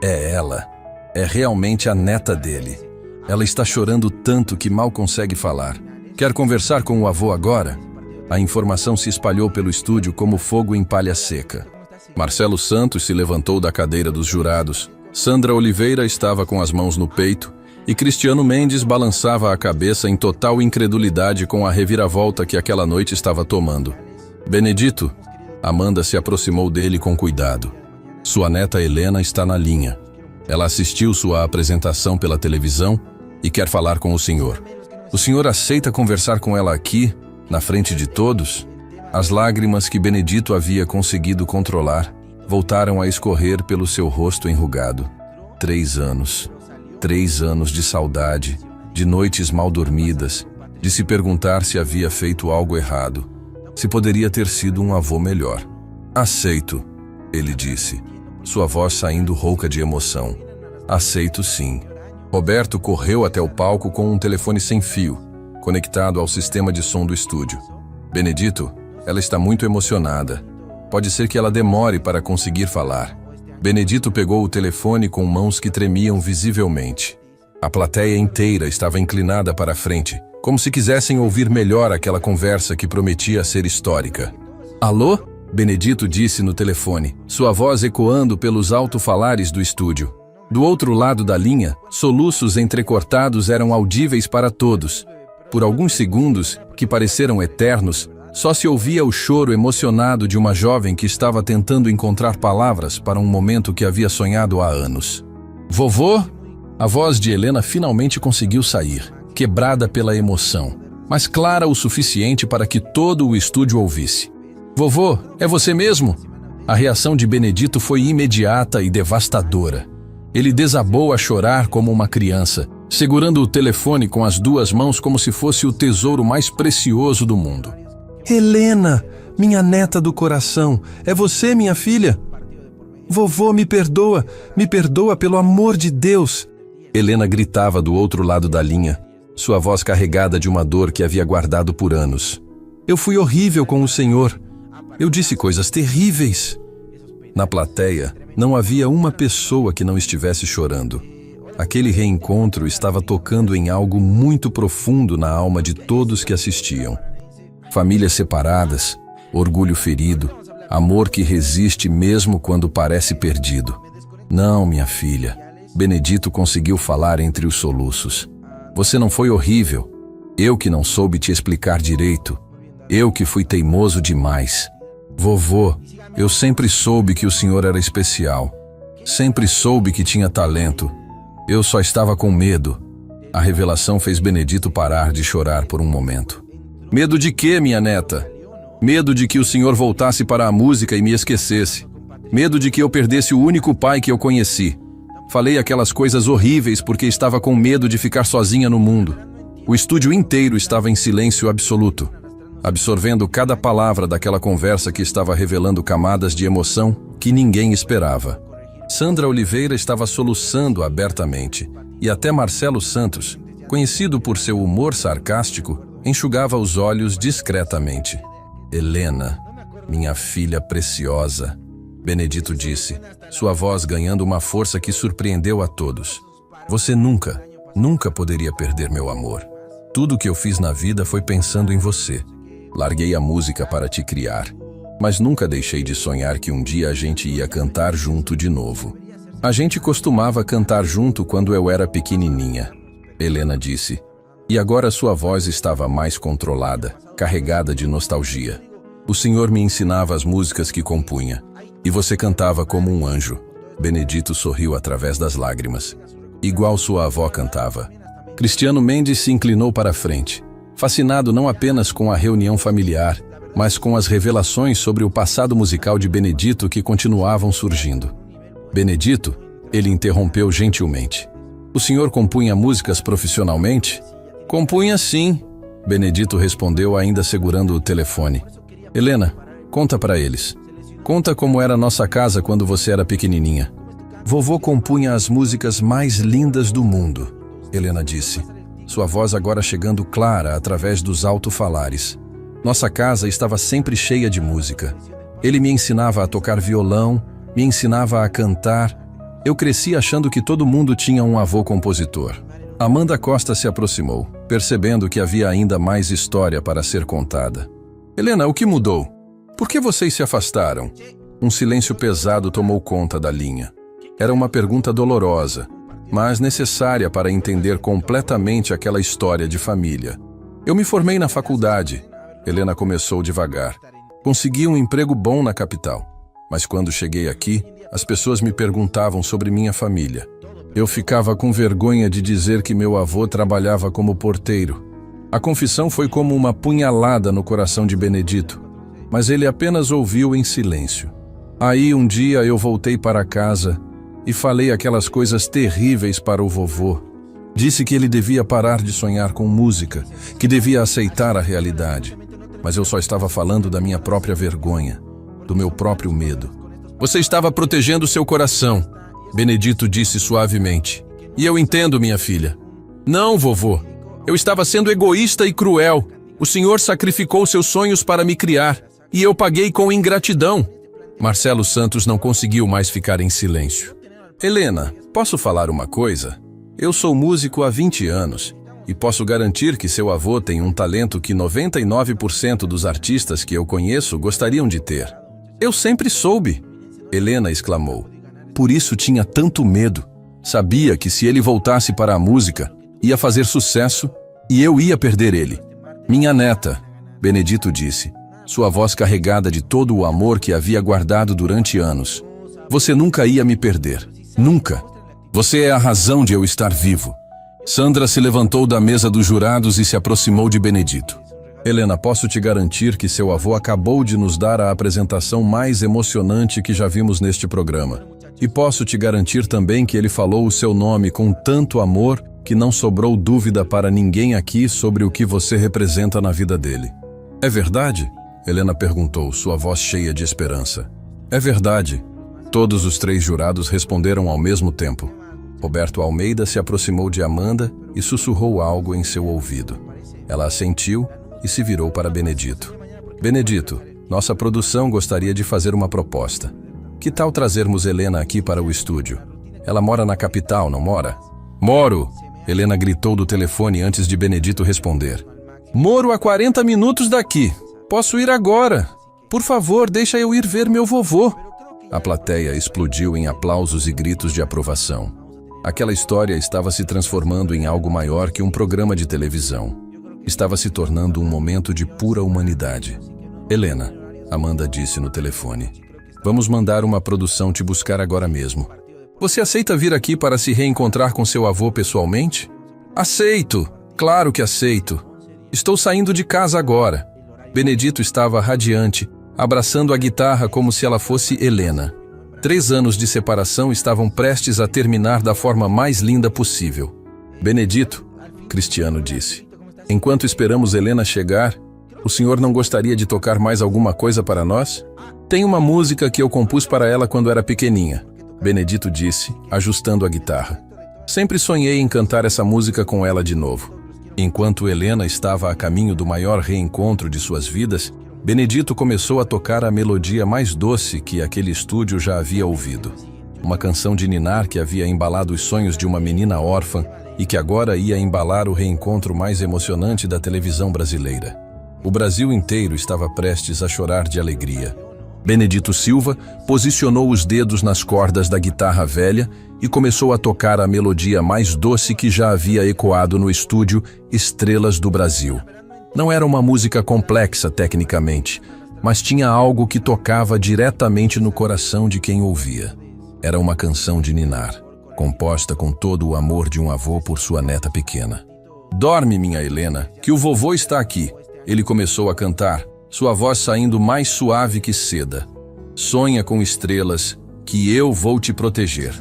É ela. É realmente a neta dele. Ela está chorando tanto que mal consegue falar. Quer conversar com o avô agora? A informação se espalhou pelo estúdio como fogo em palha seca. Marcelo Santos se levantou da cadeira dos jurados. Sandra Oliveira estava com as mãos no peito e Cristiano Mendes balançava a cabeça em total incredulidade com a reviravolta que aquela noite estava tomando. Benedito, Amanda se aproximou dele com cuidado. Sua neta Helena está na linha. Ela assistiu sua apresentação pela televisão e quer falar com o senhor. O senhor aceita conversar com ela aqui, na frente de todos? As lágrimas que Benedito havia conseguido controlar voltaram a escorrer pelo seu rosto enrugado. 3 anos. 3 anos de saudade, de noites mal dormidas, de se perguntar se havia feito algo errado, se poderia ter sido um avô melhor. Aceito, ele disse, sua voz saindo rouca de emoção. Aceito sim. Roberto correu até o palco com um telefone sem fio, conectado ao sistema de som do estúdio. Benedito, ela está muito emocionada. Pode ser que ela demore para conseguir falar. Benedito pegou o telefone com mãos que tremiam visivelmente. A plateia inteira estava inclinada para a frente, como se quisessem ouvir melhor aquela conversa que prometia ser histórica. Alô? Benedito disse no telefone, sua voz ecoando pelos alto-falares do estúdio. Do outro lado da linha, soluços entrecortados eram audíveis para todos. Por alguns segundos, que pareceram eternos, só se ouvia o choro emocionado de uma jovem que estava tentando encontrar palavras para um momento que havia sonhado há anos. Vovô? A voz de Helena finalmente conseguiu sair, quebrada pela emoção, mas clara o suficiente para que todo o estúdio ouvisse. Vovô, é você mesmo? A reação de Benedito foi imediata e devastadora. Ele desabou a chorar como uma criança, segurando o telefone com as 2 mãos como se fosse o tesouro mais precioso do mundo. Helena, minha neta do coração, é você, minha filha? Vovô, me perdoa pelo amor de Deus. Helena gritava do outro lado da linha, sua voz carregada de uma dor que havia guardado por anos. Eu fui horrível com o senhor. Eu disse coisas terríveis. Na plateia, não havia uma pessoa que não estivesse chorando. Aquele reencontro estava tocando em algo muito profundo na alma de todos que assistiam. Famílias separadas, orgulho ferido, amor que resiste mesmo quando parece perdido. Não, minha filha. Benedito conseguiu falar entre os soluços. Você não foi horrível. Eu que não soube te explicar direito. Eu que fui teimoso demais. Vovô, eu sempre soube que o senhor era especial. Sempre soube que tinha talento. Eu só estava com medo. A revelação fez Benedito parar de chorar por um momento. Medo de quê, minha neta? Medo de que o senhor voltasse para a música e me esquecesse. Medo de que eu perdesse o único pai que eu conheci. Falei aquelas coisas horríveis porque estava com medo de ficar sozinha no mundo. O estúdio inteiro estava em silêncio absoluto, absorvendo cada palavra daquela conversa que estava revelando camadas de emoção que ninguém esperava. Sandra Oliveira estava soluçando abertamente, e até Marcelo Santos, conhecido por seu humor sarcástico, enxugava os olhos discretamente. Helena, minha filha preciosa, Benedito disse, sua voz ganhando uma força que surpreendeu a todos. Você nunca poderia perder meu amor. Tudo que eu fiz na vida foi pensando em você. Larguei a música para te criar, mas nunca deixei de sonhar que um dia a gente ia cantar junto de novo. A gente costumava cantar junto quando eu era pequenininha, Helena disse. E agora sua voz estava mais controlada, carregada de nostalgia. O senhor me ensinava as músicas que compunha, e você cantava como um anjo. Benedito sorriu através das lágrimas. Igual sua avó cantava. Cristiano Mendes se inclinou para a frente, fascinado não apenas com a reunião familiar, mas com as revelações sobre o passado musical de Benedito que continuavam surgindo. Benedito, ele interrompeu gentilmente. O senhor compunha músicas profissionalmente? Compunha sim, Benedito respondeu ainda segurando o telefone. Helena, conta para eles. Conta como era nossa casa quando você era pequenininha. Vovô compunha as músicas mais lindas do mundo, Helena disse, sua voz agora chegando clara através dos alto-falares. Nossa casa estava sempre cheia de música. Ele me ensinava a tocar violão, me ensinava a cantar. Eu cresci achando que todo mundo tinha um avô compositor. Amanda Costa se aproximou, percebendo que havia ainda mais história para ser contada. Helena, o que mudou? Por que vocês se afastaram? Um silêncio pesado tomou conta da linha. Era uma pergunta dolorosa, mas necessária para entender completamente aquela história de família. Eu me formei na faculdade, Helena começou devagar. Consegui um emprego bom na capital, mas quando cheguei aqui, as pessoas me perguntavam sobre minha família. Eu ficava com vergonha de dizer que meu avô trabalhava como porteiro. A confissão foi como uma punhalada no coração de Benedito, mas ele apenas ouviu em silêncio. Aí um dia eu voltei para casa e falei aquelas coisas terríveis para o vovô. Disse que ele devia parar de sonhar com música, que devia aceitar a realidade. Mas eu só estava falando da minha própria vergonha, do meu próprio medo. Você estava protegendo seu coração, Benedito disse suavemente. E eu entendo, minha filha. Não, vovô. Eu estava sendo egoísta e cruel. O senhor sacrificou seus sonhos para me criar, e eu paguei com ingratidão. Marcelo Santos não conseguiu mais ficar em silêncio. Helena, posso falar uma coisa? Eu sou músico há 20 anos, e posso garantir que seu avô tem um talento que 99% dos artistas que eu conheço gostariam de ter. Eu sempre soube, Helena exclamou. Por isso tinha tanto medo. Sabia que se ele voltasse para a música, ia fazer sucesso e eu ia perder ele. Minha neta, Benedito disse, sua voz carregada de todo o amor que havia guardado durante anos. Você nunca ia me perder. Nunca. Você é a razão de eu estar vivo. Sandra se levantou da mesa dos jurados e se aproximou de Benedito. Helena, posso te garantir que seu avô acabou de nos dar a apresentação mais emocionante que já vimos neste programa. E posso te garantir também que ele falou o seu nome com tanto amor que não sobrou dúvida para ninguém aqui sobre o que você representa na vida dele. É verdade? Helena perguntou, sua voz cheia de esperança. É verdade. Todos os 3 jurados responderam ao mesmo tempo. Roberto Almeida se aproximou de Amanda e sussurrou algo em seu ouvido. Ela assentiu e se virou para Benedito. Benedito, nossa produção gostaria de fazer uma proposta. Que tal trazermos Helena aqui para o estúdio? Ela mora na capital, não mora? Moro! Helena gritou do telefone antes de Benedito responder. Moro a 40 minutos daqui. Posso ir agora. Por favor, deixa eu ir ver meu vovô. A plateia explodiu em aplausos e gritos de aprovação. Aquela história estava se transformando em algo maior que um programa de televisão. Estava se tornando um momento de pura humanidade. Helena, Amanda disse no telefone. Vamos mandar uma produção te buscar agora mesmo. Você aceita vir aqui para se reencontrar com seu avô pessoalmente? Aceito! Claro que aceito. Estou saindo de casa agora. Benedito estava radiante, abraçando a guitarra como se ela fosse Helena. 3 anos de separação estavam prestes a terminar da forma mais linda possível. Benedito, Cristiano disse, enquanto esperamos Helena chegar, o senhor não gostaria de tocar mais alguma coisa para nós? Tem uma música que eu compus para ela quando era pequeninha, Benedito disse, ajustando a guitarra. Sempre sonhei em cantar essa música com ela de novo. Enquanto Helena estava a caminho do maior reencontro de suas vidas, Benedito começou a tocar a melodia mais doce que aquele estúdio já havia ouvido. Uma canção de ninar que havia embalado os sonhos de uma menina órfã e que agora ia embalar o reencontro mais emocionante da televisão brasileira. O Brasil inteiro estava prestes a chorar de alegria. Benedito Silva posicionou os dedos nas cordas da guitarra velha e começou a tocar a melodia mais doce que já havia ecoado no estúdio Estrelas do Brasil. Não era uma música complexa tecnicamente, mas tinha algo que tocava diretamente no coração de quem ouvia. Era uma canção de ninar, composta com todo o amor de um avô por sua neta pequena. "Dorme, minha Helena, que o vovô está aqui", ele começou a cantar, sua voz saindo mais suave que seda. "Sonha com estrelas, que eu vou te proteger."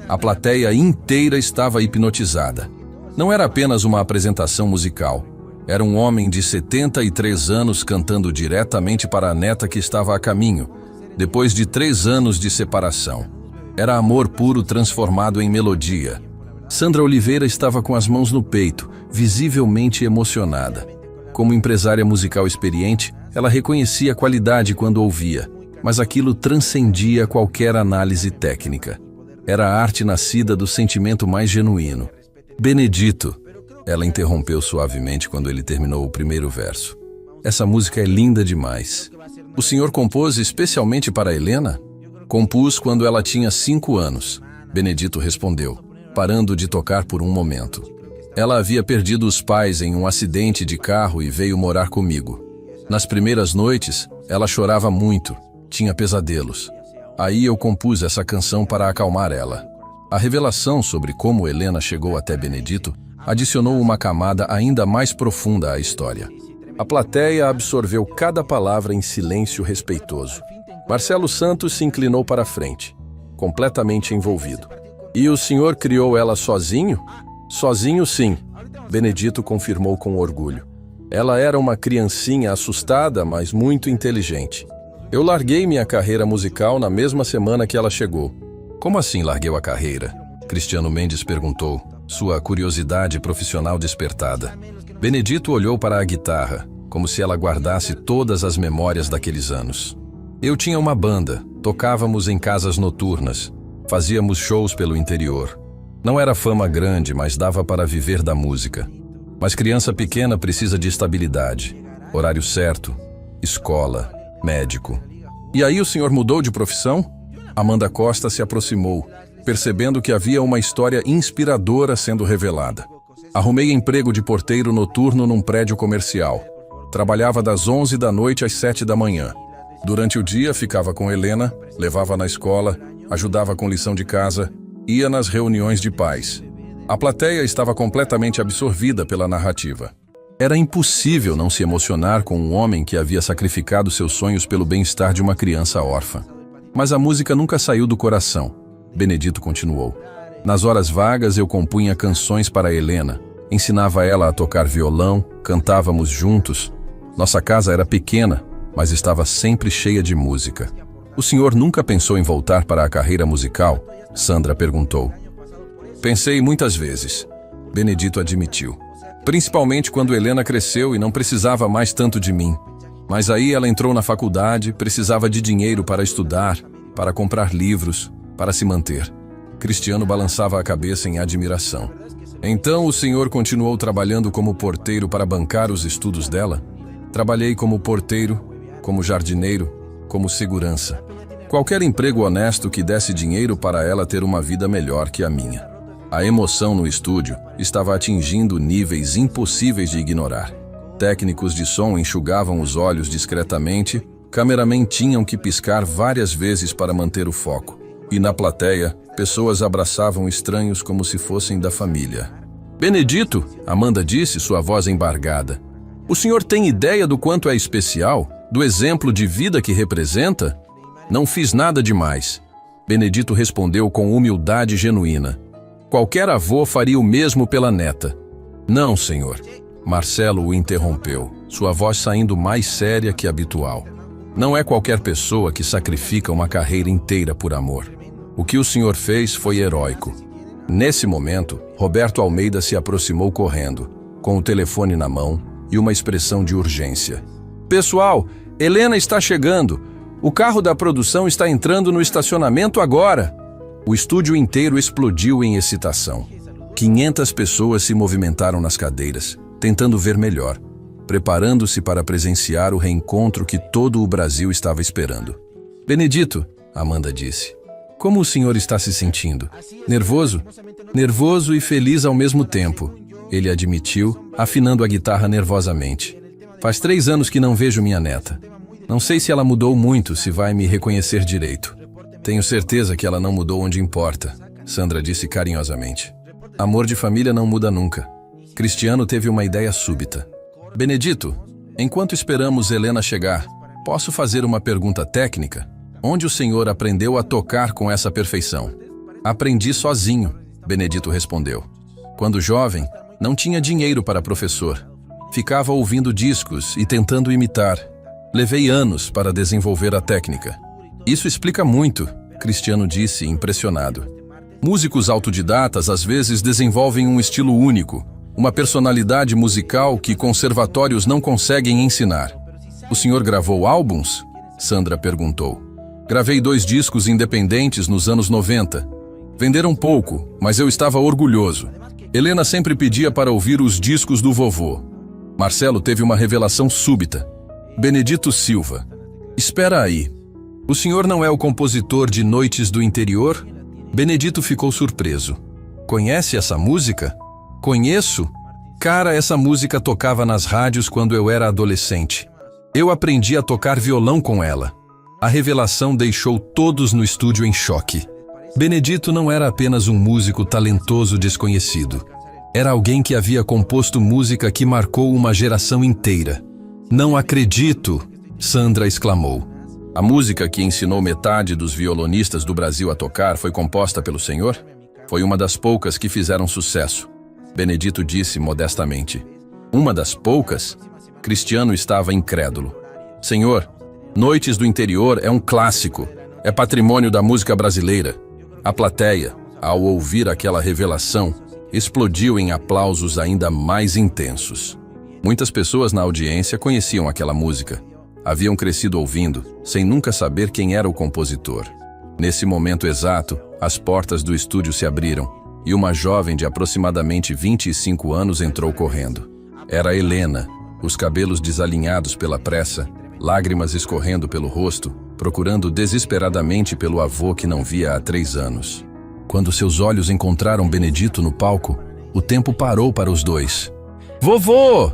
A plateia inteira estava hipnotizada. Não era apenas uma apresentação musical. Era um homem de 73 anos cantando diretamente para a neta que estava a caminho, depois de 3 anos de separação. Era amor puro transformado em melodia. Sandra Oliveira estava com as mãos no peito, visivelmente emocionada. Como empresária musical experiente, ela reconhecia a qualidade quando ouvia, mas aquilo transcendia qualquer análise técnica. Era a arte nascida do sentimento mais genuíno. "Benedito", ela interrompeu suavemente quando ele terminou o primeiro verso. "Essa música é linda demais. O senhor compôs especialmente para Helena?" "Compus quando ela tinha 5 anos", Benedito respondeu, parando de tocar por um momento. "Ela havia perdido os pais em um acidente de carro e veio morar comigo. Nas primeiras noites, ela chorava muito, tinha pesadelos. Aí eu compus essa canção para acalmar ela." A revelação sobre como Helena chegou até Benedito adicionou uma camada ainda mais profunda à história. A plateia absorveu cada palavra em silêncio respeitoso. Marcelo Santos se inclinou para a frente, completamente envolvido. "E o senhor criou ela sozinho?" "Sozinho, sim", Benedito confirmou com orgulho. "Ela era uma criancinha assustada, mas muito inteligente. Eu larguei minha carreira musical na mesma semana que ela chegou." "Como assim largueu a carreira?" Cristiano Mendes perguntou, sua curiosidade profissional despertada. Benedito olhou para a guitarra, como se ela guardasse todas as memórias daqueles anos. "Eu tinha uma banda, tocávamos em casas noturnas, fazíamos shows pelo interior. Não era fama grande, mas dava para viver da música. Mas criança pequena precisa de estabilidade, horário certo, escola, médico." "E aí o senhor mudou de profissão?" Amanda Costa se aproximou, percebendo que havia uma história inspiradora sendo revelada. "Arrumei emprego de porteiro noturno num prédio comercial. Trabalhava das 11 da noite às 7 da manhã. Durante o dia ficava com Helena, levava na escola, ajudava com lição de casa, ia nas reuniões de pais." A plateia estava completamente absorvida pela narrativa. Era impossível não se emocionar com um homem que havia sacrificado seus sonhos pelo bem-estar de uma criança órfã. Mas a música nunca saiu do coração. Benedito continuou. "Nas horas vagas eu compunha canções para Helena, ensinava ela a tocar violão, cantávamos juntos. Nossa casa era pequena, mas estava sempre cheia de música." "O senhor nunca pensou em voltar para a carreira musical?" Sandra perguntou. "Pensei muitas vezes", Benedito admitiu. "Principalmente quando Helena cresceu e não precisava mais tanto de mim. Mas aí ela entrou na faculdade, precisava de dinheiro para estudar, para comprar livros, para se manter." Cristiano balançava a cabeça em admiração. "Então o senhor continuou trabalhando como porteiro para bancar os estudos dela?" "Trabalhei como porteiro, como jardineiro, como segurança. Qualquer emprego honesto que desse dinheiro para ela ter uma vida melhor que a minha." A emoção no estúdio estava atingindo níveis impossíveis de ignorar. Técnicos de som enxugavam os olhos discretamente, cameramen tinham que piscar várias vezes para manter o foco. E na plateia, pessoas abraçavam estranhos como se fossem da família. "Benedito", Amanda disse, sua voz embargada. "O senhor tem ideia do quanto é especial? Do exemplo de vida que representa?" "Não fiz nada demais", Benedito respondeu com humildade genuína. "Qualquer avô faria o mesmo pela neta." "Não, senhor." Marcelo o interrompeu, sua voz saindo mais séria que habitual. "Não é qualquer pessoa que sacrifica uma carreira inteira por amor. O que o senhor fez foi heróico." Nesse momento, Roberto Almeida se aproximou correndo, com o telefone na mão e uma expressão de urgência. "Pessoal, Helena está chegando. O carro da produção está entrando no estacionamento agora." O estúdio inteiro explodiu em excitação. 500 pessoas se movimentaram nas cadeiras, tentando ver melhor. preparando-se para presenciar o reencontro que todo o Brasil estava esperando. Benedito, Amanda disse, como o senhor está se sentindo? Nervoso? Nervoso e feliz ao mesmo tempo, ele admitiu, afinando a guitarra nervosamente. Faz 3 anos que não vejo minha neta. Não sei se ela mudou muito, se vai me reconhecer direito. Tenho certeza que ela não mudou onde importa, Sandra disse carinhosamente. Amor de família não muda nunca. Cristiano teve uma ideia súbita. Benedito, enquanto esperamos Helena chegar, posso fazer uma pergunta técnica? Onde o senhor aprendeu a tocar com essa perfeição? Aprendi sozinho, Benedito respondeu. Quando jovem, não tinha dinheiro para professor. Ficava ouvindo discos e tentando imitar. Levei anos para desenvolver a técnica. Isso explica muito, Cristiano disse, impressionado. Músicos autodidatas às vezes desenvolvem um estilo único, uma personalidade musical que conservatórios não conseguem ensinar. O senhor gravou álbuns? Sandra perguntou. Gravei 2 discos independentes nos anos 90. Venderam pouco, mas eu estava orgulhoso. Helena sempre pedia para ouvir os discos do vovô. Marcelo teve uma revelação súbita. Benedito Silva. Espera aí. O senhor não é o compositor de Noites do Interior? Benedito ficou surpreso. Conhece essa música? Conheço. Cara, essa música tocava nas rádios quando eu era adolescente. Eu aprendi a tocar violão com ela. A revelação deixou todos no estúdio em choque. Benedito não era apenas um músico talentoso desconhecido. Era alguém que havia composto música que marcou uma geração inteira. Não acredito! Sandra exclamou. A música que ensinou metade dos violonistas do Brasil a tocar foi composta pelo senhor? Foi uma das poucas que fizeram sucesso. Benedito disse modestamente. Uma das poucas? Cristiano estava incrédulo. Senhor, Noites do Interior é um clássico. É patrimônio da música brasileira. A plateia, ao ouvir aquela revelação, explodiu em aplausos ainda mais intensos. Muitas pessoas na audiência conheciam aquela música. Haviam crescido ouvindo, sem nunca saber quem era o compositor. Nesse momento exato, as portas do estúdio se abriram e uma jovem de aproximadamente 25 anos entrou correndo. Era Helena, os cabelos desalinhados pela pressa, lágrimas escorrendo pelo rosto, procurando desesperadamente pelo avô que não via há 3 anos. Quando seus olhos encontraram Benedito no palco, o tempo parou para os dois. Vovô!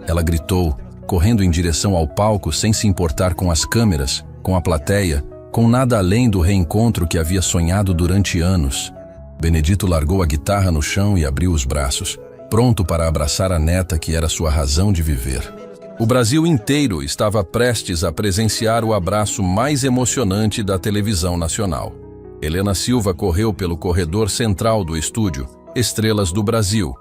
Ela gritou, correndo em direção ao palco sem se importar com as câmeras, com a plateia, com nada além do reencontro que havia sonhado durante anos. Benedito largou a guitarra no chão e abriu os braços, pronto para abraçar a neta que era sua razão de viver. O Brasil inteiro estava prestes a presenciar o abraço mais emocionante da televisão nacional. Helena Silva correu pelo corredor central do estúdio, Estrelas do Brasil,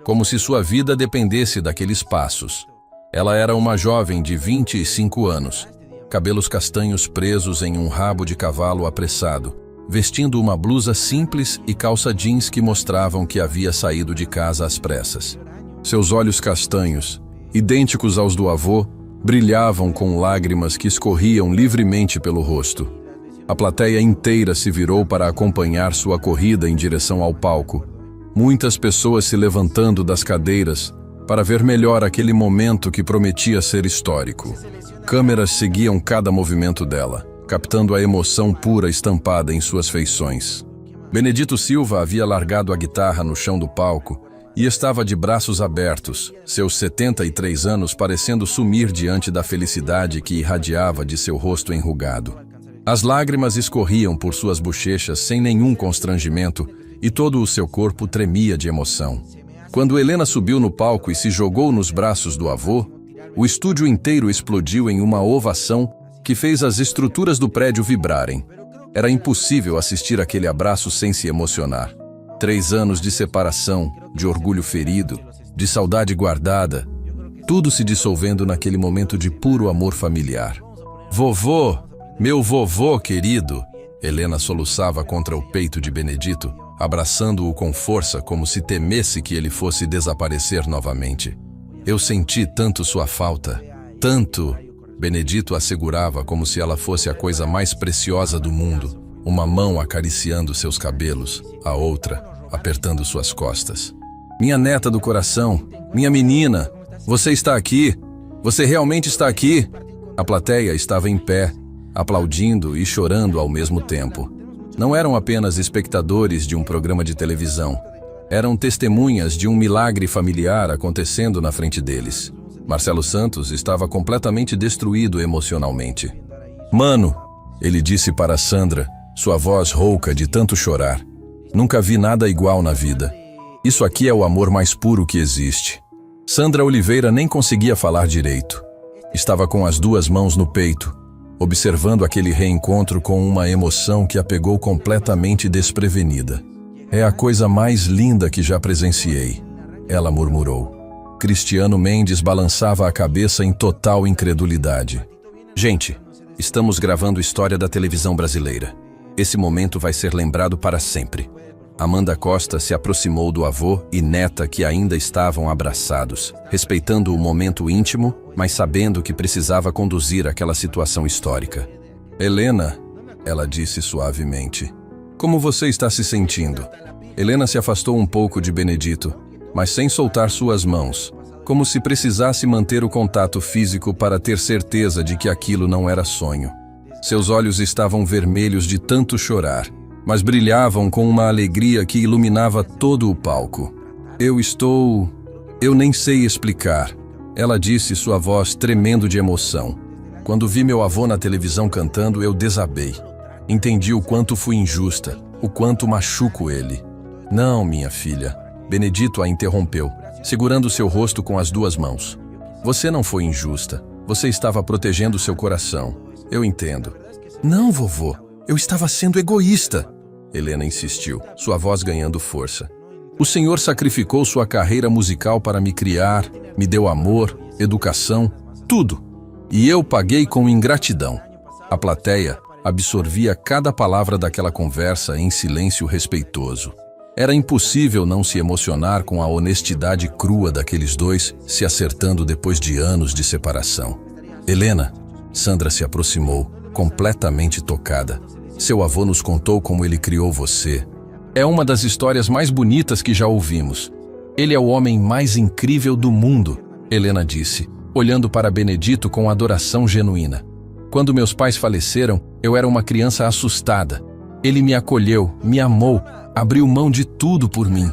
como se sua vida dependesse daqueles passos. Ela era uma jovem de 25 anos, cabelos castanhos presos em um rabo de cavalo apressado, vestindo uma blusa simples e calça jeans que mostravam que havia saído de casa às pressas. Seus olhos castanhos, idênticos aos do avô, brilhavam com lágrimas que escorriam livremente pelo rosto. A plateia inteira se virou para acompanhar sua corrida em direção ao palco. Muitas pessoas se levantando das cadeiras para ver melhor aquele momento que prometia ser histórico. Câmeras seguiam cada movimento dela, captando a emoção pura estampada em suas feições. Benedito Silva havia largado a guitarra no chão do palco e estava de braços abertos, seus 73 anos parecendo sumir diante da felicidade que irradiava de seu rosto enrugado. As lágrimas escorriam por suas bochechas sem nenhum constrangimento e todo o seu corpo tremia de emoção. Quando Helena subiu no palco e se jogou nos braços do avô, o estúdio inteiro explodiu em uma ovação que fez as estruturas do prédio vibrarem. Era impossível assistir aquele abraço sem se emocionar. 3 anos de separação, de orgulho ferido, de saudade guardada, tudo se dissolvendo naquele momento de puro amor familiar. Vovô, meu vovô querido, Helena soluçava contra o peito de Benedito, abraçando-o com força como se temesse que ele fosse desaparecer novamente. Eu senti tanto sua falta, tanto... Benedito assegurava como se ela fosse a coisa mais preciosa do mundo, uma mão acariciando seus cabelos, a outra apertando suas costas. Minha neta do coração, minha menina, você está aqui? Você realmente está aqui? A plateia estava em pé, aplaudindo e chorando ao mesmo tempo. Não eram apenas espectadores de um programa de televisão. Eram testemunhas de um milagre familiar acontecendo na frente deles. Marcelo Santos estava completamente destruído emocionalmente. Mano, ele disse para Sandra, sua voz rouca de tanto chorar. Nunca vi nada igual na vida. Isso aqui é o amor mais puro que existe. Sandra Oliveira nem conseguia falar direito. Estava com as duas mãos no peito, observando aquele reencontro com uma emoção que a pegou completamente desprevenida. É a coisa mais linda que já presenciei, ela murmurou. Cristiano Mendes balançava a cabeça em total incredulidade. Gente, estamos gravando história da televisão brasileira. Esse momento vai ser lembrado para sempre. Amanda Costa se aproximou do avô e neta que ainda estavam abraçados, respeitando o momento íntimo, mas sabendo que precisava conduzir aquela situação histórica. Helena, ela disse suavemente, como você está se sentindo? Helena se afastou um pouco de Benedito, mas sem soltar suas mãos, como se precisasse manter o contato físico para ter certeza de que aquilo não era sonho. Seus olhos estavam vermelhos de tanto chorar, mas brilhavam com uma alegria que iluminava todo o palco. Eu nem sei explicar, ela disse, sua voz tremendo de emoção. Quando vi meu avô na televisão cantando, eu desabei. Entendi o quanto fui injusta, o quanto machuco ele. Não, minha filha. Benedito a interrompeu, segurando seu rosto com as duas mãos. Você não foi injusta. Você estava protegendo seu coração. Eu entendo. Não, vovô. Eu estava sendo egoísta. Helena insistiu, sua voz ganhando força. O Senhor sacrificou sua carreira musical para me criar, me deu amor, educação, tudo. E eu paguei com ingratidão. A plateia absorvia cada palavra daquela conversa em silêncio respeitoso. Era impossível não se emocionar com a honestidade crua daqueles dois se acertando depois de anos de separação. Helena, Sandra se aproximou, completamente tocada. Seu avô nos contou como ele criou você. É uma das histórias mais bonitas que já ouvimos. Ele é o homem mais incrível do mundo, Helena disse, olhando para Benedito com adoração genuína. Quando meus pais faleceram, eu era uma criança assustada. Ele me acolheu, me amou, abriu mão de tudo por mim.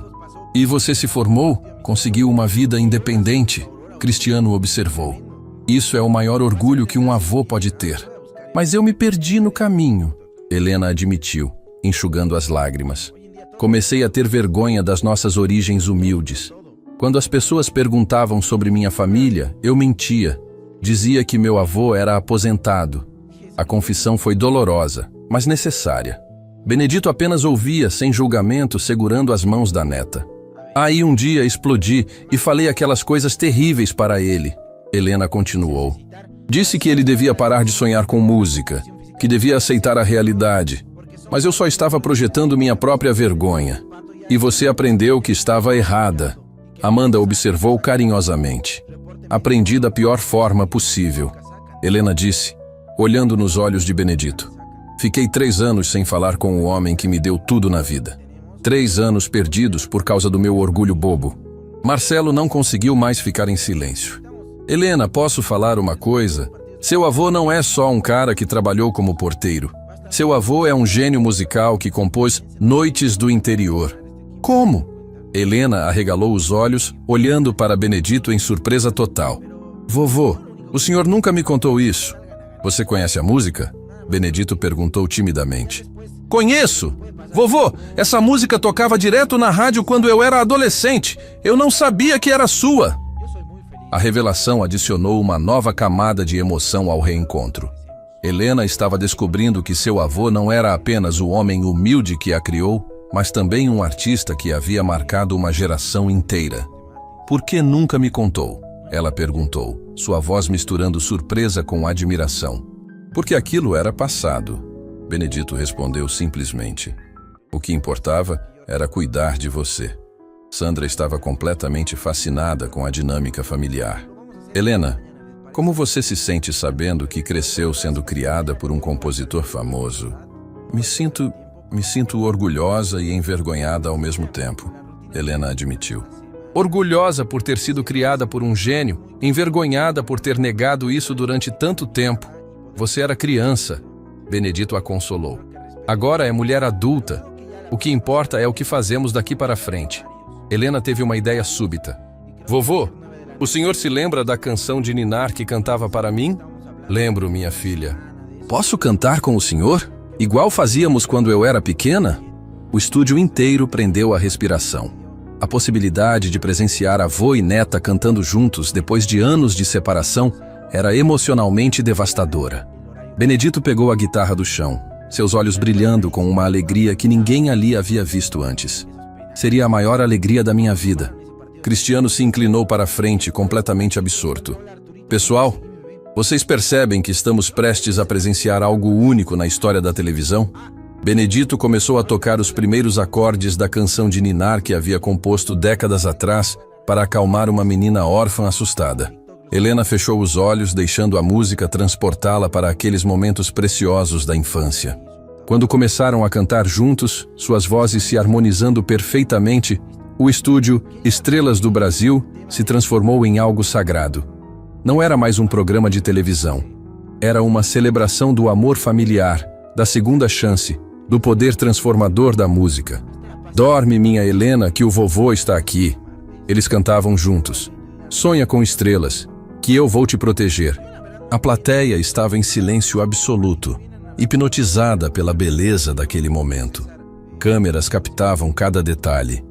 E você se formou, conseguiu uma vida independente, Cristiano observou. Isso é o maior orgulho que um avô pode ter. Mas eu me perdi no caminho, Helena admitiu, enxugando as lágrimas. Comecei a ter vergonha das nossas origens humildes. Quando as pessoas perguntavam sobre minha família, eu mentia. Dizia que meu avô era aposentado. A confissão foi dolorosa, mas necessária. Benedito apenas ouvia, sem julgamento, segurando as mãos da neta. Aí um dia explodi e falei aquelas coisas terríveis para ele. Helena continuou. Disse que ele devia parar de sonhar com música, que devia aceitar a realidade. Mas eu só estava projetando minha própria vergonha. E você aprendeu que estava errada. Amanda observou carinhosamente. Aprendi da pior forma possível, Helena disse, olhando nos olhos de Benedito. Fiquei 3 anos sem falar com o homem que me deu tudo na vida. 3 anos perdidos por causa do meu orgulho bobo. Marcelo não conseguiu mais ficar em silêncio. Helena, posso falar uma coisa? Seu avô não é só um cara que trabalhou como porteiro. Seu avô é um gênio musical que compôs Noites do Interior. Como? Helena arregalou os olhos, olhando para Benedito em surpresa total. Vovô, o senhor nunca me contou isso. Você conhece a música? Benedito perguntou timidamente. Conheço! Vovô, essa música tocava direto na rádio quando eu era adolescente. Eu não sabia que era sua. A revelação adicionou uma nova camada de emoção ao reencontro. Helena estava descobrindo que seu avô não era apenas o homem humilde que a criou, mas também um artista que havia marcado uma geração inteira. Por que nunca me contou? Ela perguntou, sua voz misturando surpresa com admiração. Porque aquilo era passado. Benedito respondeu simplesmente. O que importava era cuidar de você. Sandra estava completamente fascinada com a dinâmica familiar. Helena, como você se sente sabendo que cresceu sendo criada por um compositor famoso? Me sinto orgulhosa e envergonhada ao mesmo tempo, Helena admitiu. Orgulhosa por ter sido criada por um gênio, envergonhada por ter negado isso durante tanto tempo. Você era criança, Benedito a consolou. Agora é mulher adulta. O que importa é o que fazemos daqui para frente. Helena teve uma ideia súbita. Vovô, o senhor se lembra da canção de ninar que cantava para mim? Lembro, minha filha. Posso cantar com o senhor? Igual fazíamos quando eu era pequena? O estúdio inteiro prendeu a respiração. A possibilidade de presenciar avô e neta cantando juntos depois de anos de separação era emocionalmente devastadora. Benedito pegou a guitarra do chão, seus olhos brilhando com uma alegria que ninguém ali havia visto antes. Seria a maior alegria da minha vida. Cristiano se inclinou para a frente, completamente absorto. Pessoal, vocês percebem que estamos prestes a presenciar algo único na história da televisão? Benedito começou a tocar os primeiros acordes da canção de ninar que havia composto décadas atrás para acalmar uma menina órfã assustada. Helena fechou os olhos, deixando a música transportá-la para aqueles momentos preciosos da infância. Quando começaram a cantar juntos, suas vozes se harmonizando perfeitamente, o estúdio Estrelas do Brasil se transformou em algo sagrado. Não era mais um programa de televisão. Era uma celebração do amor familiar, da segunda chance, do poder transformador da música. Dorme, minha Helena, que o vovô está aqui. Eles cantavam juntos. Sonha com estrelas, que eu vou te proteger. A plateia estava em silêncio absoluto, hipnotizada pela beleza daquele momento. Câmeras captavam cada detalhe.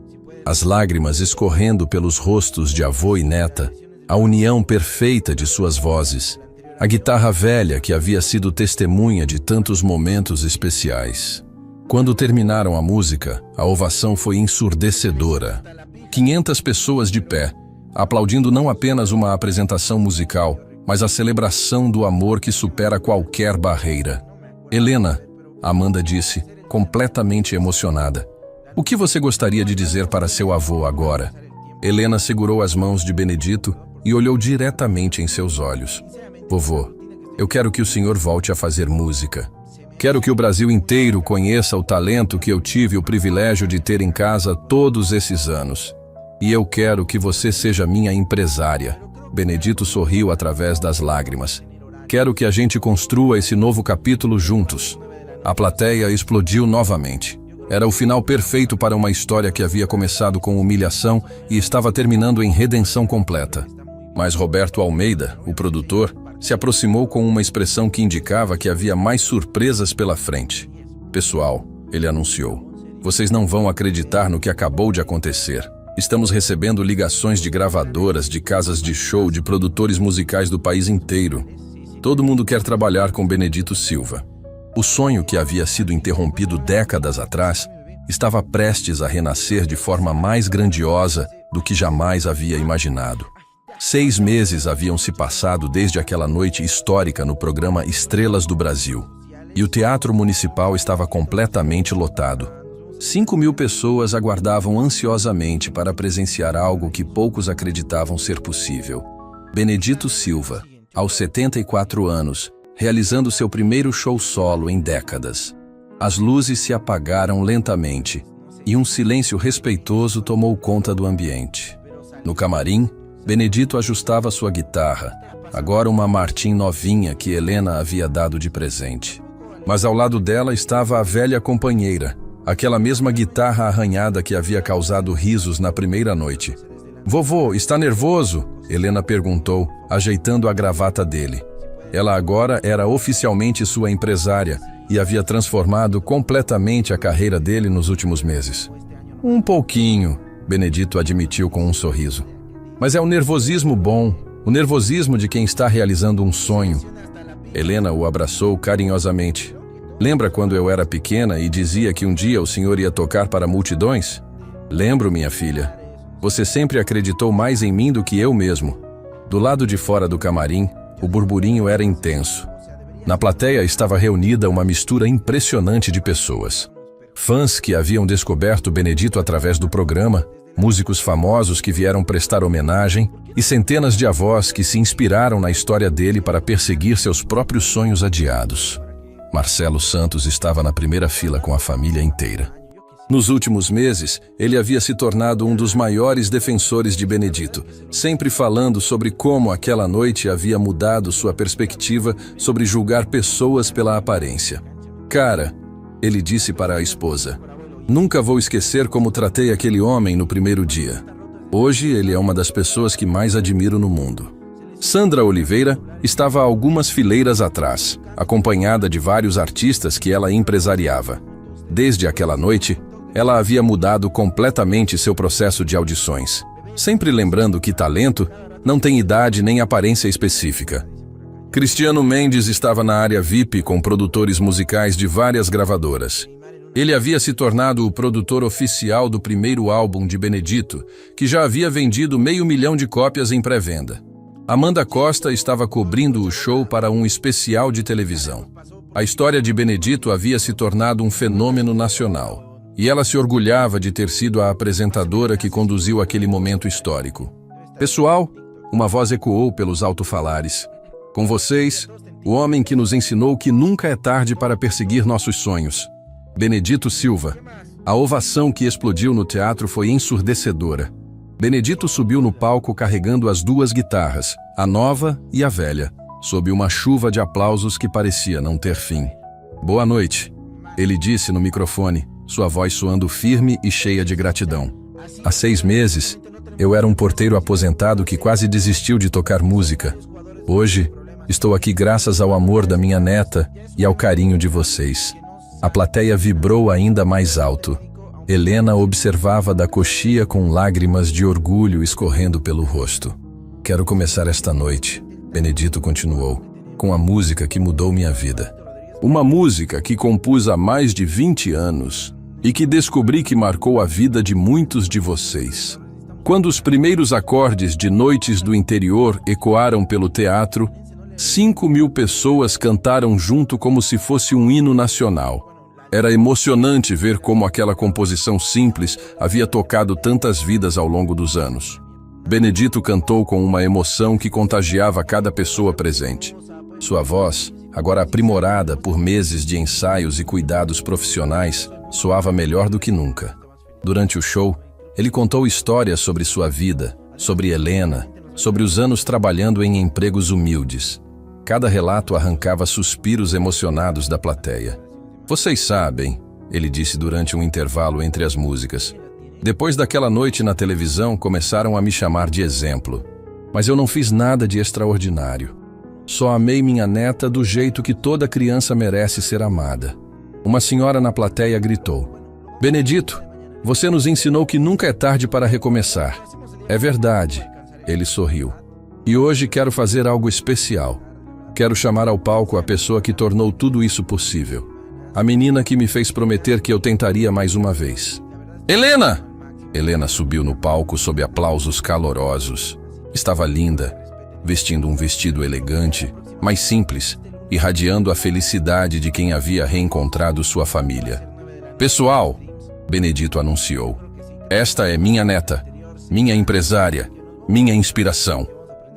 As lágrimas escorrendo pelos rostos de avô e neta, a união perfeita de suas vozes, a guitarra velha que havia sido testemunha de tantos momentos especiais. Quando terminaram a música, a ovação foi ensurdecedora. 500 pessoas de pé, aplaudindo não apenas uma apresentação musical, mas a celebração do amor que supera qualquer barreira. Helena, Amanda disse, completamente emocionada. O que você gostaria de dizer para seu avô agora? Helena segurou as mãos de Benedito e olhou diretamente em seus olhos. Vovô, eu quero que o senhor volte a fazer música. Quero que o Brasil inteiro conheça o talento que eu tive o privilégio de ter em casa todos esses anos. E eu quero que você seja minha empresária. Benedito sorriu através das lágrimas. Quero que a gente construa esse novo capítulo juntos. A plateia explodiu novamente. Era o final perfeito para uma história que havia começado com humilhação e estava terminando em redenção completa. Mas Roberto Almeida, o produtor, se aproximou com uma expressão que indicava que havia mais surpresas pela frente. Pessoal, ele anunciou, vocês não vão acreditar no que acabou de acontecer. Estamos recebendo ligações de gravadoras, de casas de show, de produtores musicais do país inteiro. Todo mundo quer trabalhar com Benedito Silva. O sonho que havia sido interrompido décadas atrás estava prestes a renascer de forma mais grandiosa do que jamais havia imaginado. 6 meses haviam se passado desde aquela noite histórica no programa Estrelas do Brasil. E o Teatro Municipal estava completamente lotado. 5.000 pessoas aguardavam ansiosamente para presenciar algo que poucos acreditavam ser possível. Benedito Silva, aos 74 anos, realizando seu primeiro show solo em décadas. As luzes se apagaram lentamente e um silêncio respeitoso tomou conta do ambiente. No camarim, Benedito ajustava sua guitarra, agora uma Martin novinha que Helena havia dado de presente. Mas ao lado dela estava a velha companheira, aquela mesma guitarra arranhada que havia causado risos na primeira noite. "Vovô, está nervoso?" Helena perguntou, ajeitando a gravata dele. Ela agora era oficialmente sua empresária e havia transformado completamente a carreira dele nos últimos meses. "Um pouquinho", Benedito admitiu com um sorriso. "Mas é um nervosismo bom, o nervosismo de quem está realizando um sonho." Helena o abraçou carinhosamente. "Lembra quando eu era pequena e dizia que um dia o senhor ia tocar para multidões?" "Lembro, minha filha. Você sempre acreditou mais em mim do que eu mesmo." Do lado de fora do camarim, o burburinho era intenso. Na plateia estava reunida uma mistura impressionante de pessoas. Fãs que haviam descoberto Benedito através do programa, músicos famosos que vieram prestar homenagem e centenas de avós que se inspiraram na história dele para perseguir seus próprios sonhos adiados. Marcelo Santos estava na primeira fila com a família inteira. Nos últimos meses, ele havia se tornado um dos maiores defensores de Benedito, sempre falando sobre como aquela noite havia mudado sua perspectiva sobre julgar pessoas pela aparência. Cara, ele disse para a esposa, nunca vou esquecer como tratei aquele homem no primeiro dia. Hoje ele é uma das pessoas que mais admiro no mundo. Sandra Oliveira estava a algumas fileiras atrás, acompanhada de vários artistas que ela empresariava. Desde aquela noite, ela havia mudado completamente seu processo de audições, sempre lembrando que talento não tem idade nem aparência específica. Cristiano Mendes estava na área VIP com produtores musicais de várias gravadoras. Ele havia se tornado o produtor oficial do primeiro álbum de Benedito, que já havia vendido 500.000 de cópias em pré-venda. Amanda Costa estava cobrindo o show para um especial de televisão. A história de Benedito havia se tornado um fenômeno nacional. E ela se orgulhava de ter sido a apresentadora que conduziu aquele momento histórico. Pessoal, uma voz ecoou pelos alto-falares. Com vocês, o homem que nos ensinou que nunca é tarde para perseguir nossos sonhos. Benedito Silva. A ovação que explodiu no teatro foi ensurdecedora. Benedito subiu no palco carregando as duas guitarras, a nova e a velha, sob uma chuva de aplausos que parecia não ter fim. Boa noite, ele disse no microfone, sua voz soando firme e cheia de gratidão. Há 6 meses, eu era um porteiro aposentado que quase desistiu de tocar música. Hoje, estou aqui graças ao amor da minha neta e ao carinho de vocês. A plateia vibrou ainda mais alto. Helena observava da coxia com lágrimas de orgulho escorrendo pelo rosto. Quero começar esta noite, Benedito continuou, com a música que mudou minha vida. Uma música que compus há mais de 20 anos e que descobri que marcou a vida de muitos de vocês. Quando os primeiros acordes de Noites do Interior ecoaram pelo teatro, 5.000 pessoas cantaram junto como se fosse um hino nacional. Era emocionante ver como aquela composição simples havia tocado tantas vidas ao longo dos anos. Benedito cantou com uma emoção que contagiava cada pessoa presente. Sua voz, agora aprimorada por meses de ensaios e cuidados profissionais, soava melhor do que nunca. Durante o show, ele contou histórias sobre sua vida, sobre Helena, sobre os anos trabalhando em empregos humildes. Cada relato arrancava suspiros emocionados da plateia. Vocês sabem, ele disse durante um intervalo entre as músicas. Depois daquela noite na televisão, começaram a me chamar de exemplo. Mas eu não fiz nada de extraordinário. Só amei minha neta do jeito que toda criança merece ser amada. Uma senhora na plateia gritou: Benedito, você nos ensinou que nunca é tarde para recomeçar. É verdade, ele sorriu. E hoje quero fazer algo especial. Quero chamar ao palco a pessoa que tornou tudo isso possível. A menina que me fez prometer que eu tentaria mais uma vez. Helena! Helena subiu no palco sob aplausos calorosos. Estava linda, vestindo um vestido elegante, mas simples, irradiando a felicidade de quem havia reencontrado sua família. Pessoal, Benedito anunciou, esta é minha neta, minha empresária, minha inspiração.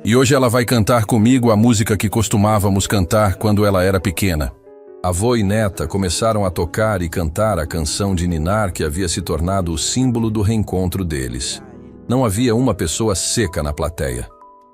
E hoje ela vai cantar comigo a música que costumávamos cantar quando ela era pequena. Avô e neta começaram a tocar e cantar a canção de ninar que havia se tornado o símbolo do reencontro deles. Não havia uma pessoa seca na plateia.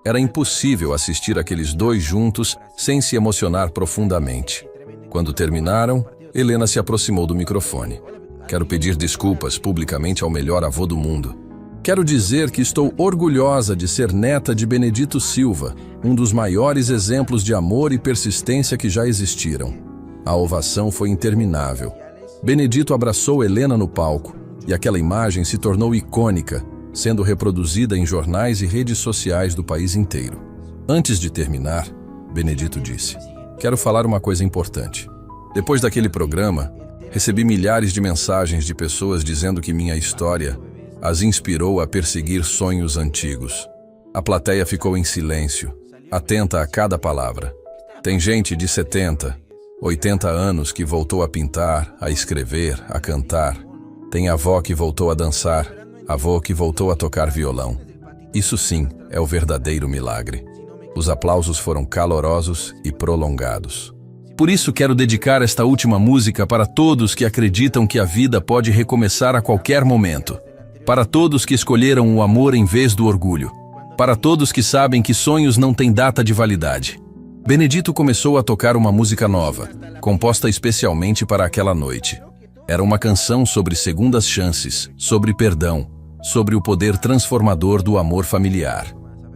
Era impossível assistir aqueles dois juntos sem se emocionar profundamente. Quando terminaram, Helena se aproximou do microfone. Quero pedir desculpas publicamente ao melhor avô do mundo. Quero dizer que estou orgulhosa de ser neta de Benedito Silva, um dos maiores exemplos de amor e persistência que já existiram. A ovação foi interminável. Benedito abraçou Helena no palco, e aquela imagem se tornou icônica, sendo reproduzida em jornais e redes sociais do país inteiro. Antes de terminar, Benedito disse: quero falar uma coisa importante. Depois daquele programa, recebi milhares de mensagens de pessoas dizendo que minha história as inspirou a perseguir sonhos antigos. A plateia ficou em silêncio, atenta a cada palavra. Tem gente de 70, 80 anos que voltou a pintar, a escrever, a cantar. Tem avó que voltou a dançar, avô que voltou a tocar violão. Isso sim é o verdadeiro milagre. Os aplausos foram calorosos e prolongados. Por isso quero dedicar esta última música para todos que acreditam que a vida pode recomeçar a qualquer momento. Para todos que escolheram o amor em vez do orgulho. Para todos que sabem que sonhos não têm data de validade. Benedito começou a tocar uma música nova, composta especialmente para aquela noite. Era uma canção sobre segundas chances, sobre perdão, sobre o poder transformador do amor familiar.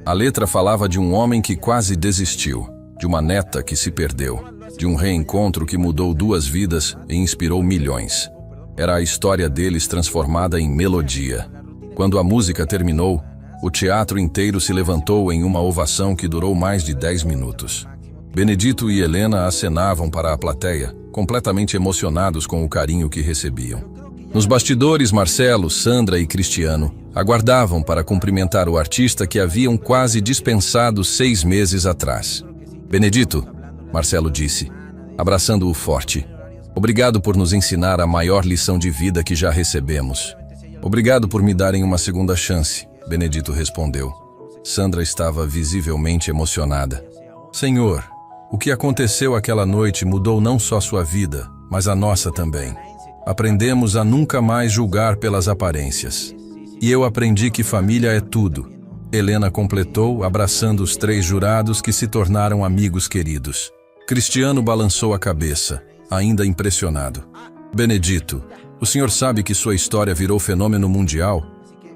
A letra falava de um homem que quase desistiu, de uma neta que se perdeu, de um reencontro que mudou 2 vidas e inspirou milhões. Era a história deles transformada em melodia. Quando a música terminou, o teatro inteiro se levantou em uma ovação que durou mais de 10 minutos. Benedito e Helena acenavam para a plateia, completamente emocionados com o carinho que recebiam. Nos bastidores, Marcelo, Sandra e Cristiano aguardavam para cumprimentar o artista que haviam quase dispensado 6 meses atrás. Benedito, Marcelo disse, abraçando-o forte, obrigado por nos ensinar a maior lição de vida que já recebemos. Obrigado por me darem uma segunda chance, Benedito respondeu. Sandra estava visivelmente emocionada. Senhor, o que aconteceu aquela noite mudou não só sua vida, mas a nossa também. Aprendemos a nunca mais julgar pelas aparências. E eu aprendi que família é tudo. Helena completou, abraçando os 3 jurados que se tornaram amigos queridos. Cristiano balançou a cabeça, ainda impressionado. Benedito, o senhor sabe que sua história virou fenômeno mundial?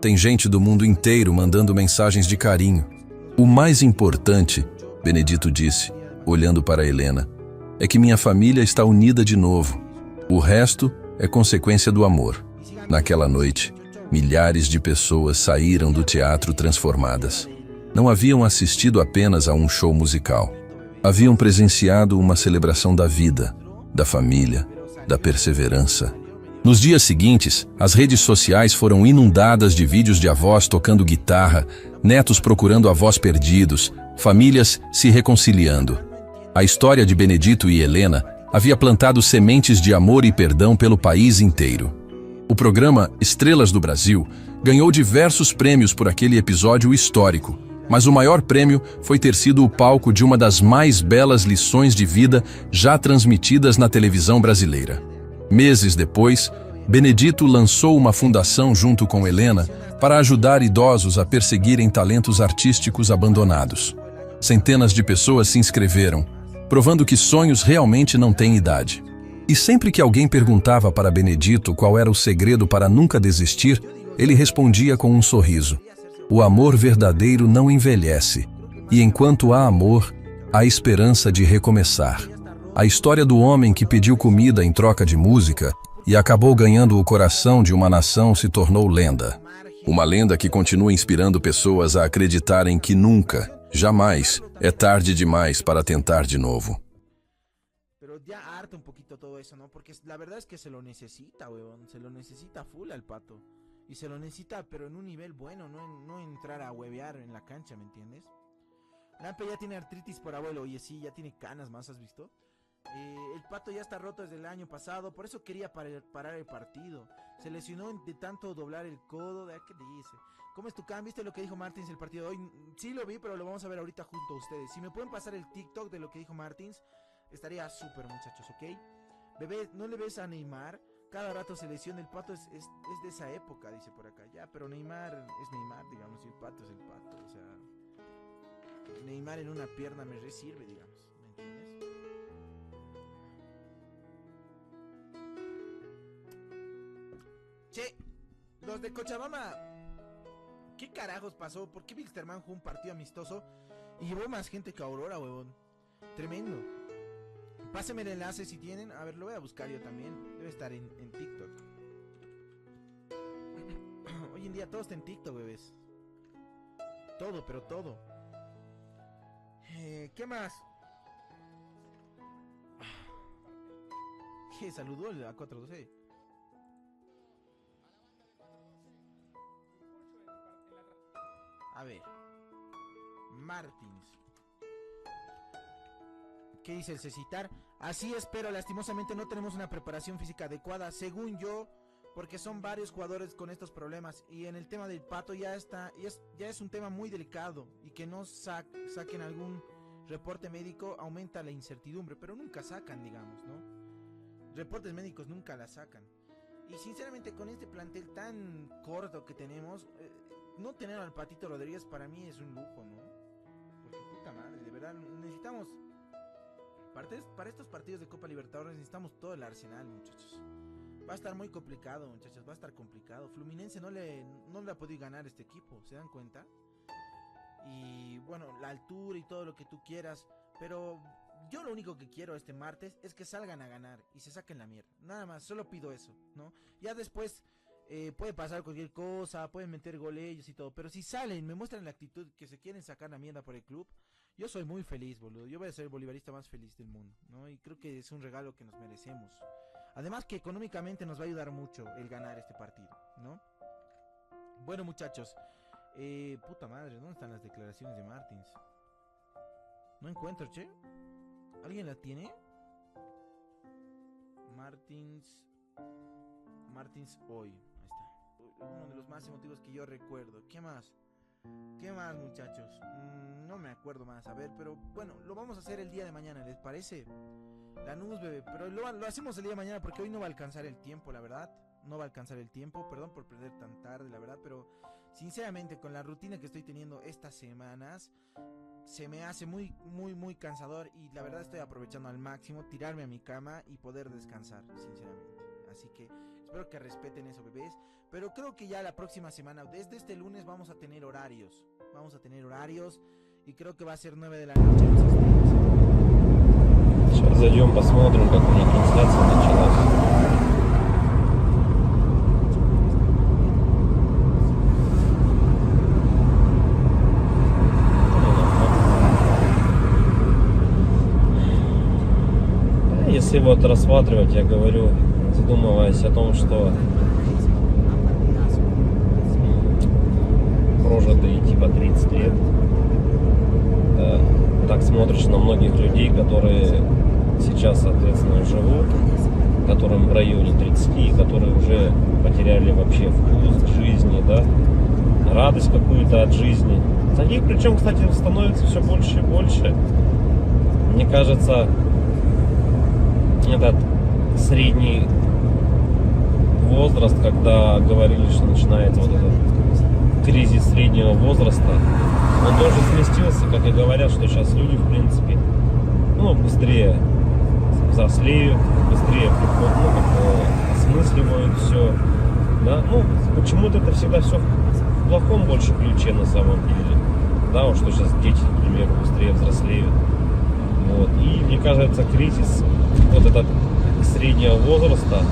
Tem gente do mundo inteiro mandando mensagens de carinho. O mais importante, Benedito disse, olhando para Helena, é que minha família está unida de novo. O resto é consequência do amor. Naquela noite, milhares de pessoas saíram do teatro transformadas. Não haviam assistido apenas a um show musical. Haviam presenciado uma celebração da vida, da família, da perseverança. Nos dias seguintes, as redes sociais foram inundadas de vídeos de avós tocando guitarra, netos procurando avós perdidos, famílias se reconciliando. A história de Benedito e Helena havia plantado sementes de amor e perdão pelo país inteiro. O programa Estrelas do Brasil ganhou diversos prêmios por aquele episódio histórico, mas o maior prêmio foi ter sido o palco de uma das mais belas lições de vida já transmitidas na televisão brasileira. Meses depois, Benedito lançou uma fundação junto com Helena para ajudar idosos a perseguirem talentos artísticos abandonados. Centenas de pessoas se inscreveram, provando que sonhos realmente não têm idade. E sempre que alguém perguntava para Benedito qual era o segredo para nunca desistir, ele respondia com um sorriso. O amor verdadeiro não envelhece, e enquanto há amor, há esperança de recomeçar. A história do homem que pediu comida em troca de música e acabou ganhando o coração de uma nação se tornou lenda. Uma lenda que continua inspirando pessoas a acreditarem que nunca, jamais, é tarde demais para tentar de novo. Pero ya harta un poquito todo eso, ¿no? Porque la verdad es que se lo necesita, weón. Se lo necesita full al Pato. Y se lo necesita, pero en un nivel bueno, no entrar a huevear en la cancha, ¿me entiendes? Lampe ya tiene artritis por abuelo. Oye, sí, ya tiene canas más, ¿has visto? El Pato ya está roto desde el año pasado. Por eso quería parar el partido. Se lesionó de tanto doblar el codo. ¿Qué te dice? ¿Cómo es tu cam? ¿Viste lo que dijo Martins el partido de hoy? Sí lo vi, pero lo vamos a ver ahorita junto a ustedes. Si me pueden pasar el TikTok de lo que dijo Martins, estaría súper, muchachos, ¿ok? Bebé, ¿no le ves a Neymar? Cada rato se lesiona. El Pato es de esa época, dice por acá. Ya, pero Neymar es Neymar, digamos. Y el Pato es el Pato. O sea, Neymar en una pierna me resirve, digamos. ¿Me entiendes? Che, los de Cochabamba, ¿qué carajos pasó? ¿Por qué Wilstermann jugó un partido amistoso y llevó más gente que Aurora, huevón? Tremendo. Pásenme el enlace si tienen. A ver, lo voy a buscar yo también. Debe estar en TikTok. Hoy en día todo está en TikTok, bebés. Todo, pero todo. ¿Qué más? ¿Qué? Saludó a 412. A ver, Martins. ¿Qué dice el Cecitar? Así es, pero lastimosamente no tenemos una preparación física adecuada, según yo, porque son varios jugadores con estos problemas. Y en el tema del Pato ya es un tema muy delicado. Y que no saquen algún reporte médico aumenta la incertidumbre, pero nunca sacan, digamos, ¿no? Reportes médicos nunca la sacan. Y sinceramente con este plantel tan corto que tenemos, no tener al Patito Rodríguez para mí es un lujo, ¿no? Porque puta madre, de verdad necesitamos, para estos partidos de Copa Libertadores necesitamos todo el arsenal, muchachos. Va a estar muy complicado, muchachos, va a estar complicado. Fluminense no le ha podido ganar este equipo, ¿se dan cuenta? Y bueno, la altura y todo lo que tú quieras, pero yo lo único que quiero este martes es que salgan a ganar y se saquen la mierda. Nada más, solo pido eso, ¿no? Ya después puede pasar cualquier cosa, pueden meter goles y todo, pero si salen, me muestran la actitud que se quieren sacar la mierda por el club, yo soy muy feliz, boludo. Yo voy a ser el bolivarista más feliz del mundo, ¿no? Y creo que es un regalo que nos merecemos. Además que económicamente nos va a ayudar mucho el ganar este partido, ¿no? Bueno, muchachos, puta madre, ¿dónde están las declaraciones de Martins? No encuentro, che. ¿Alguien la tiene? Martins hoy. Ahí está. Uno de los más emotivos que yo recuerdo. ¿Qué más? ¿Qué más, muchachos? No me acuerdo más. A ver, pero bueno, lo vamos a hacer el día de mañana, ¿les parece? Lanús, bebé. Pero lo hacemos el día de mañana porque hoy no va a alcanzar el tiempo, la verdad. No va a alcanzar el tiempo. Perdón por perder tan tarde, la verdad. Pero sinceramente, con la rutina que estoy teniendo estas semanas, se me hace muy, muy, muy cansador. Y la verdad estoy aprovechando al máximo tirarme a mi cama y poder descansar, sinceramente. Así que espero que respeten eso, bebés. Pero creo que ya la próxima semana, desde este lunes, vamos a tener horarios. Y creo que va a ser 9 de la noche. Сейчас зайдем, посмотрим, как у них трансляция началась. Если вот рассматривать, я говорю, задумываясь о том, что прожитые типа 30 лет, так смотришь на многих людей, которые сейчас, соответственно, живут, которым в районе 30, которые уже потеряли вообще вкус к жизни, да, радость какую-то от жизни. Таких, причем, кстати, становится все больше и больше. Мне кажется, этот средний возраст, когда говорили, что начинается вот этот кризис среднего возраста, он тоже сместился, как и говорят, что сейчас люди, в принципе, быстрее взрослеют, быстрее осмысливают все, да, почему-то это всегда все в плохом больше ключе на самом деле, да, вот что сейчас дети, например, быстрее взрослеют, вот, и мне кажется, кризис вот этот среднего возраста,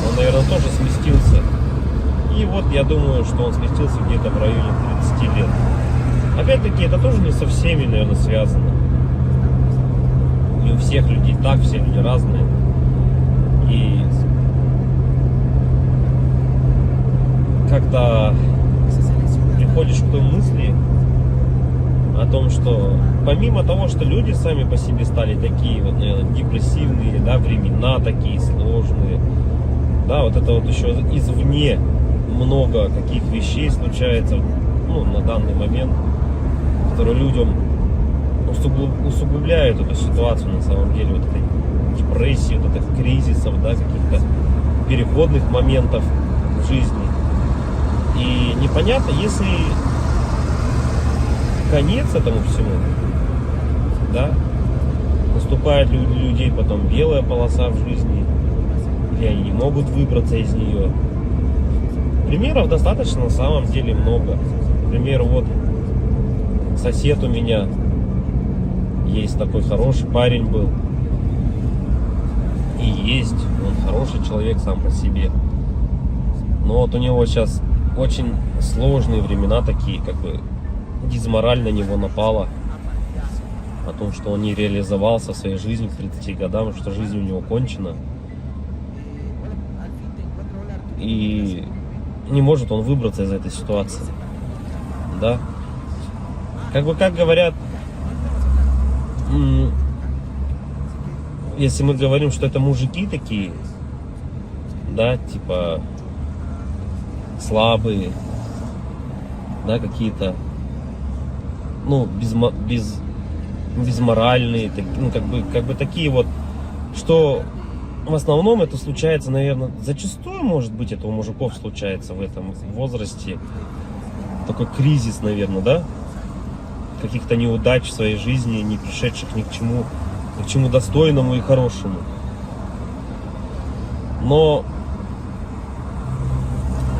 он, наверное, тоже сместился. И вот я думаю, что он сместился где-то в районе 30 лет. Опять-таки, это тоже не со всеми, наверное, связано. Не у всех людей так, все люди разные. И когда приходишь к той мысли о том, что помимо того, что люди сами по себе стали такие вот, наверное, депрессивные, да, времена такие сложные, да, вот это вот еще извне много каких вещей случается, на данный момент, которые людям усугубляют эту ситуацию на самом деле, вот этой депрессии, вот этих кризисов, да, каких-то переходных моментов в жизни. И непонятно, если конец этому всему, да, наступает у людей потом белая полоса в жизни, или они не могут выбраться из нее. Примеров достаточно на самом деле много. Например, вот сосед у меня есть такой хороший парень был. И есть, он хороший человек сам по себе. Но вот у него сейчас очень сложные времена такие, как бы дизмораль на него напала. О том, что он не реализовался в своей жизни к 30 годам, что жизнь у него кончена. И не может он выбраться из этой ситуации. Да? Как говорят, если мы говорим, что это мужики такие, да, типа слабые, да, какие-то, без безморальные, ну, как бы такие вот, что в основном это случается, наверное, зачастую, может быть, это у мужиков случается в этом возрасте, такой кризис, наверное, да, каких-то неудач в своей жизни, не пришедших ни к чему достойному и хорошему. Но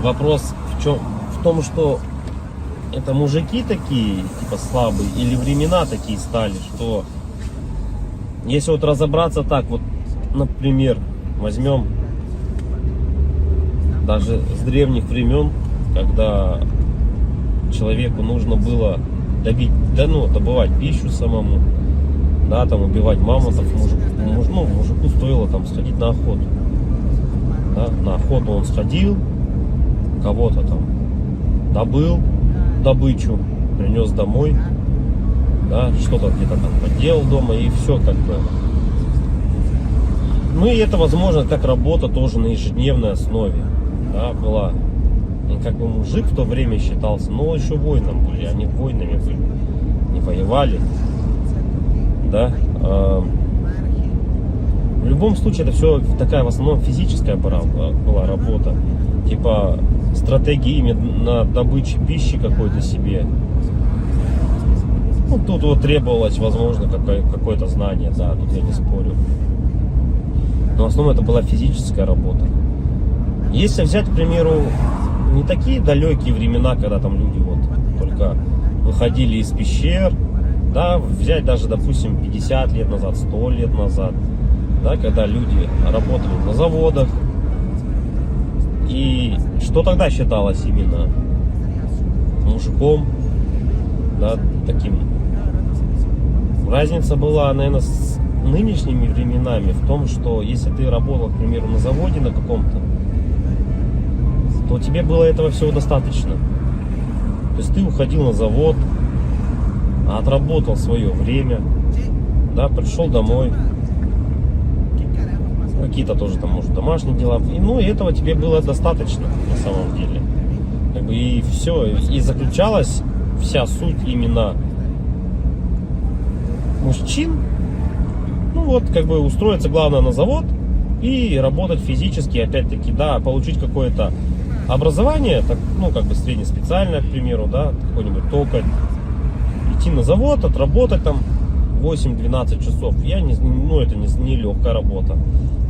вопрос в том, что это мужики такие, типа, слабые, или времена такие стали, что если вот разобраться так, вот, например, возьмем даже с древних времен, когда человеку нужно было добывать пищу самому, да, там убивать мамонтов, мужику стоило там сходить на охоту. Да, на охоту он сходил, кого-то там добыл добычу, принес домой, да, что-то где-то там поделал дома, и все как бы. Ну и это, возможно, как работа тоже на ежедневной основе, да, была. И как бы мужик в то время считался, но еще воином были, они воинами были, не воевали, да. В любом случае это все такая в основном физическая была работа, типа стратегии именно добычи пищи какой-то себе. Ну, тут вот требовалось, возможно, какое-то знание, да, тут я не спорю. Но в основном это была физическая работа. Если взять, к примеру, не такие далекие времена, когда там люди вот только выходили из пещер, да, взять даже, допустим, 50 лет назад, 100 лет назад, да, когда люди работали на заводах, и что тогда считалось именно мужиком, да, таким. Разница была, наверное, с нынешними временами в том, что если ты работал, к примеру, на заводе на каком-то, то тебе было этого всего достаточно. То есть ты уходил на завод, отработал свое время, да, пришел домой, какие-то тоже там, может, домашние дела, и, ну, и этого тебе было достаточно на самом деле. Как бы и все, и заключалась вся суть именно мужчин, ну вот, как бы устроиться, главное, на завод и работать физически, опять-таки, да, получить какое-то образование, так, ну, как бы среднеспециальное, к примеру, да, какой-нибудь токарь, идти на завод, отработать там 8-12 часов. Ну, это не легкая работа,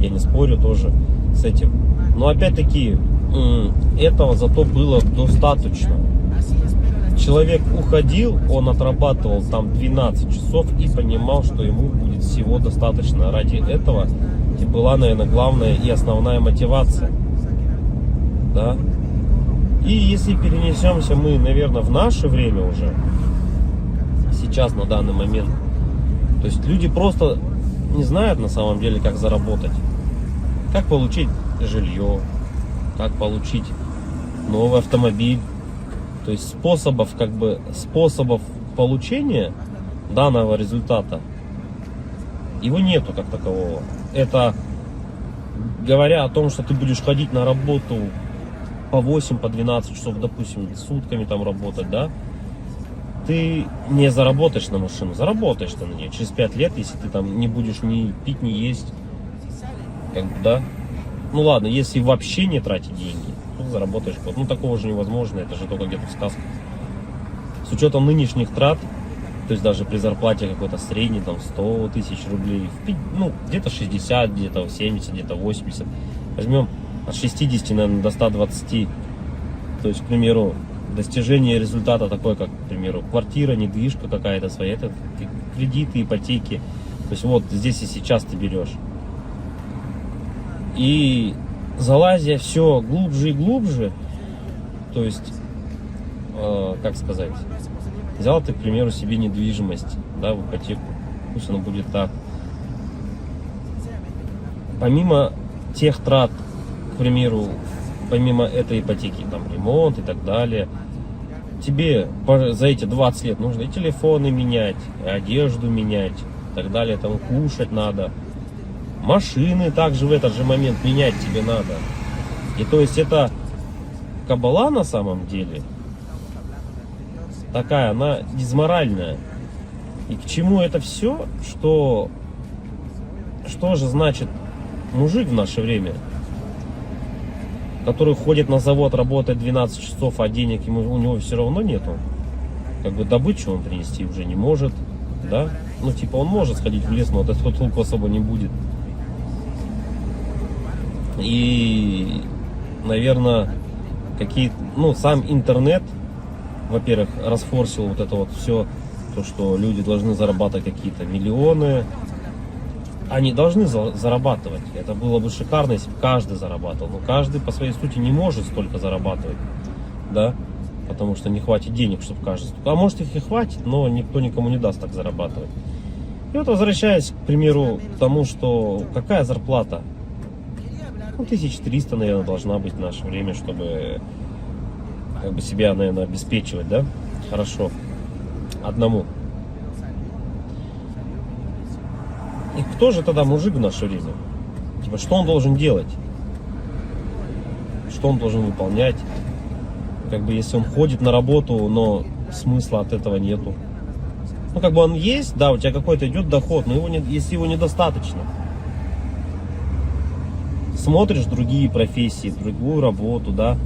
я не спорю тоже с этим. Но опять-таки, этого зато было достаточно. Человек уходил, он отрабатывал там 12 часов и понимал, что ему будет всего достаточно. Ради этого и была, наверное, главная и основная мотивация. Да? И если перенесемся мы, наверное, в наше время уже, сейчас, на данный момент, то есть люди просто не знают на самом деле, как заработать, как получить жилье, как получить новый автомобиль. То есть способов получения данного результата его нету как такового. Это говоря о том, что ты будешь ходить на работу по 8, по 12 часов, допустим, сутками там работать, да, ты не заработаешь на машину, заработаешь ты на нее через 5 лет, если ты там не будешь ни пить, ни есть, как бы, да. Ну ладно, если вообще не тратить деньги, то заработаешь. Ну такого же невозможно, это же только где-то в сказках. С учетом нынешних трат, то есть даже при зарплате какой-то средней, там 100 тысяч рублей, ну где-то 60, где-то 70, где-то 80, возьмем от 60, наверное, до 120, то есть, к примеру, достижение результата такой, как, к примеру, квартира, недвижка какая-то своя, это кредиты, ипотеки, то есть вот здесь и сейчас ты берешь. И залазя все глубже и глубже, то есть, как сказать, взял ты, к примеру, себе недвижимость, да, в ипотеку, пусть оно будет так. Помимо тех трат, к примеру, помимо этой ипотеки, там, ремонт и так далее, тебе за эти 20 лет нужно и телефоны менять, и одежду менять, и так далее, там, кушать надо. Машины также в этот же момент менять тебе надо. И то есть это кабала на самом деле такая, она дизморальная. И к чему это все? Что же значит мужик в наше время, который ходит на завод, работает 12 часов, а денег у него все равно нету. Как бы добычу он принести уже не может, да? Ну, типа, он может сходить в лес, но от этого толку особо не будет. И, наверное, сам интернет, во-первых, расфорсил вот это вот все, то, что люди должны зарабатывать какие-то миллионы. Они должны зарабатывать. Это было бы шикарно, если бы каждый зарабатывал. Но каждый по своей сути не может столько зарабатывать, да? Потому что не хватит денег, чтобы каждый... А может их и хватит, но никто никому не даст так зарабатывать. И вот возвращаясь, к примеру, к тому, что какая зарплата? 1300, наверное, должна быть в наше время, чтобы как бы себя, наверное, обеспечивать, да? Хорошо. Одному. И кто же тогда мужик в наше время? Типа, что он должен делать? Что он должен выполнять? Как бы, если он ходит на работу, но смысла от этого нету. Ну, как бы он есть, да, у тебя какой-то идет доход, но если его недостаточно. Смотришь другие профессии, другую работу, да,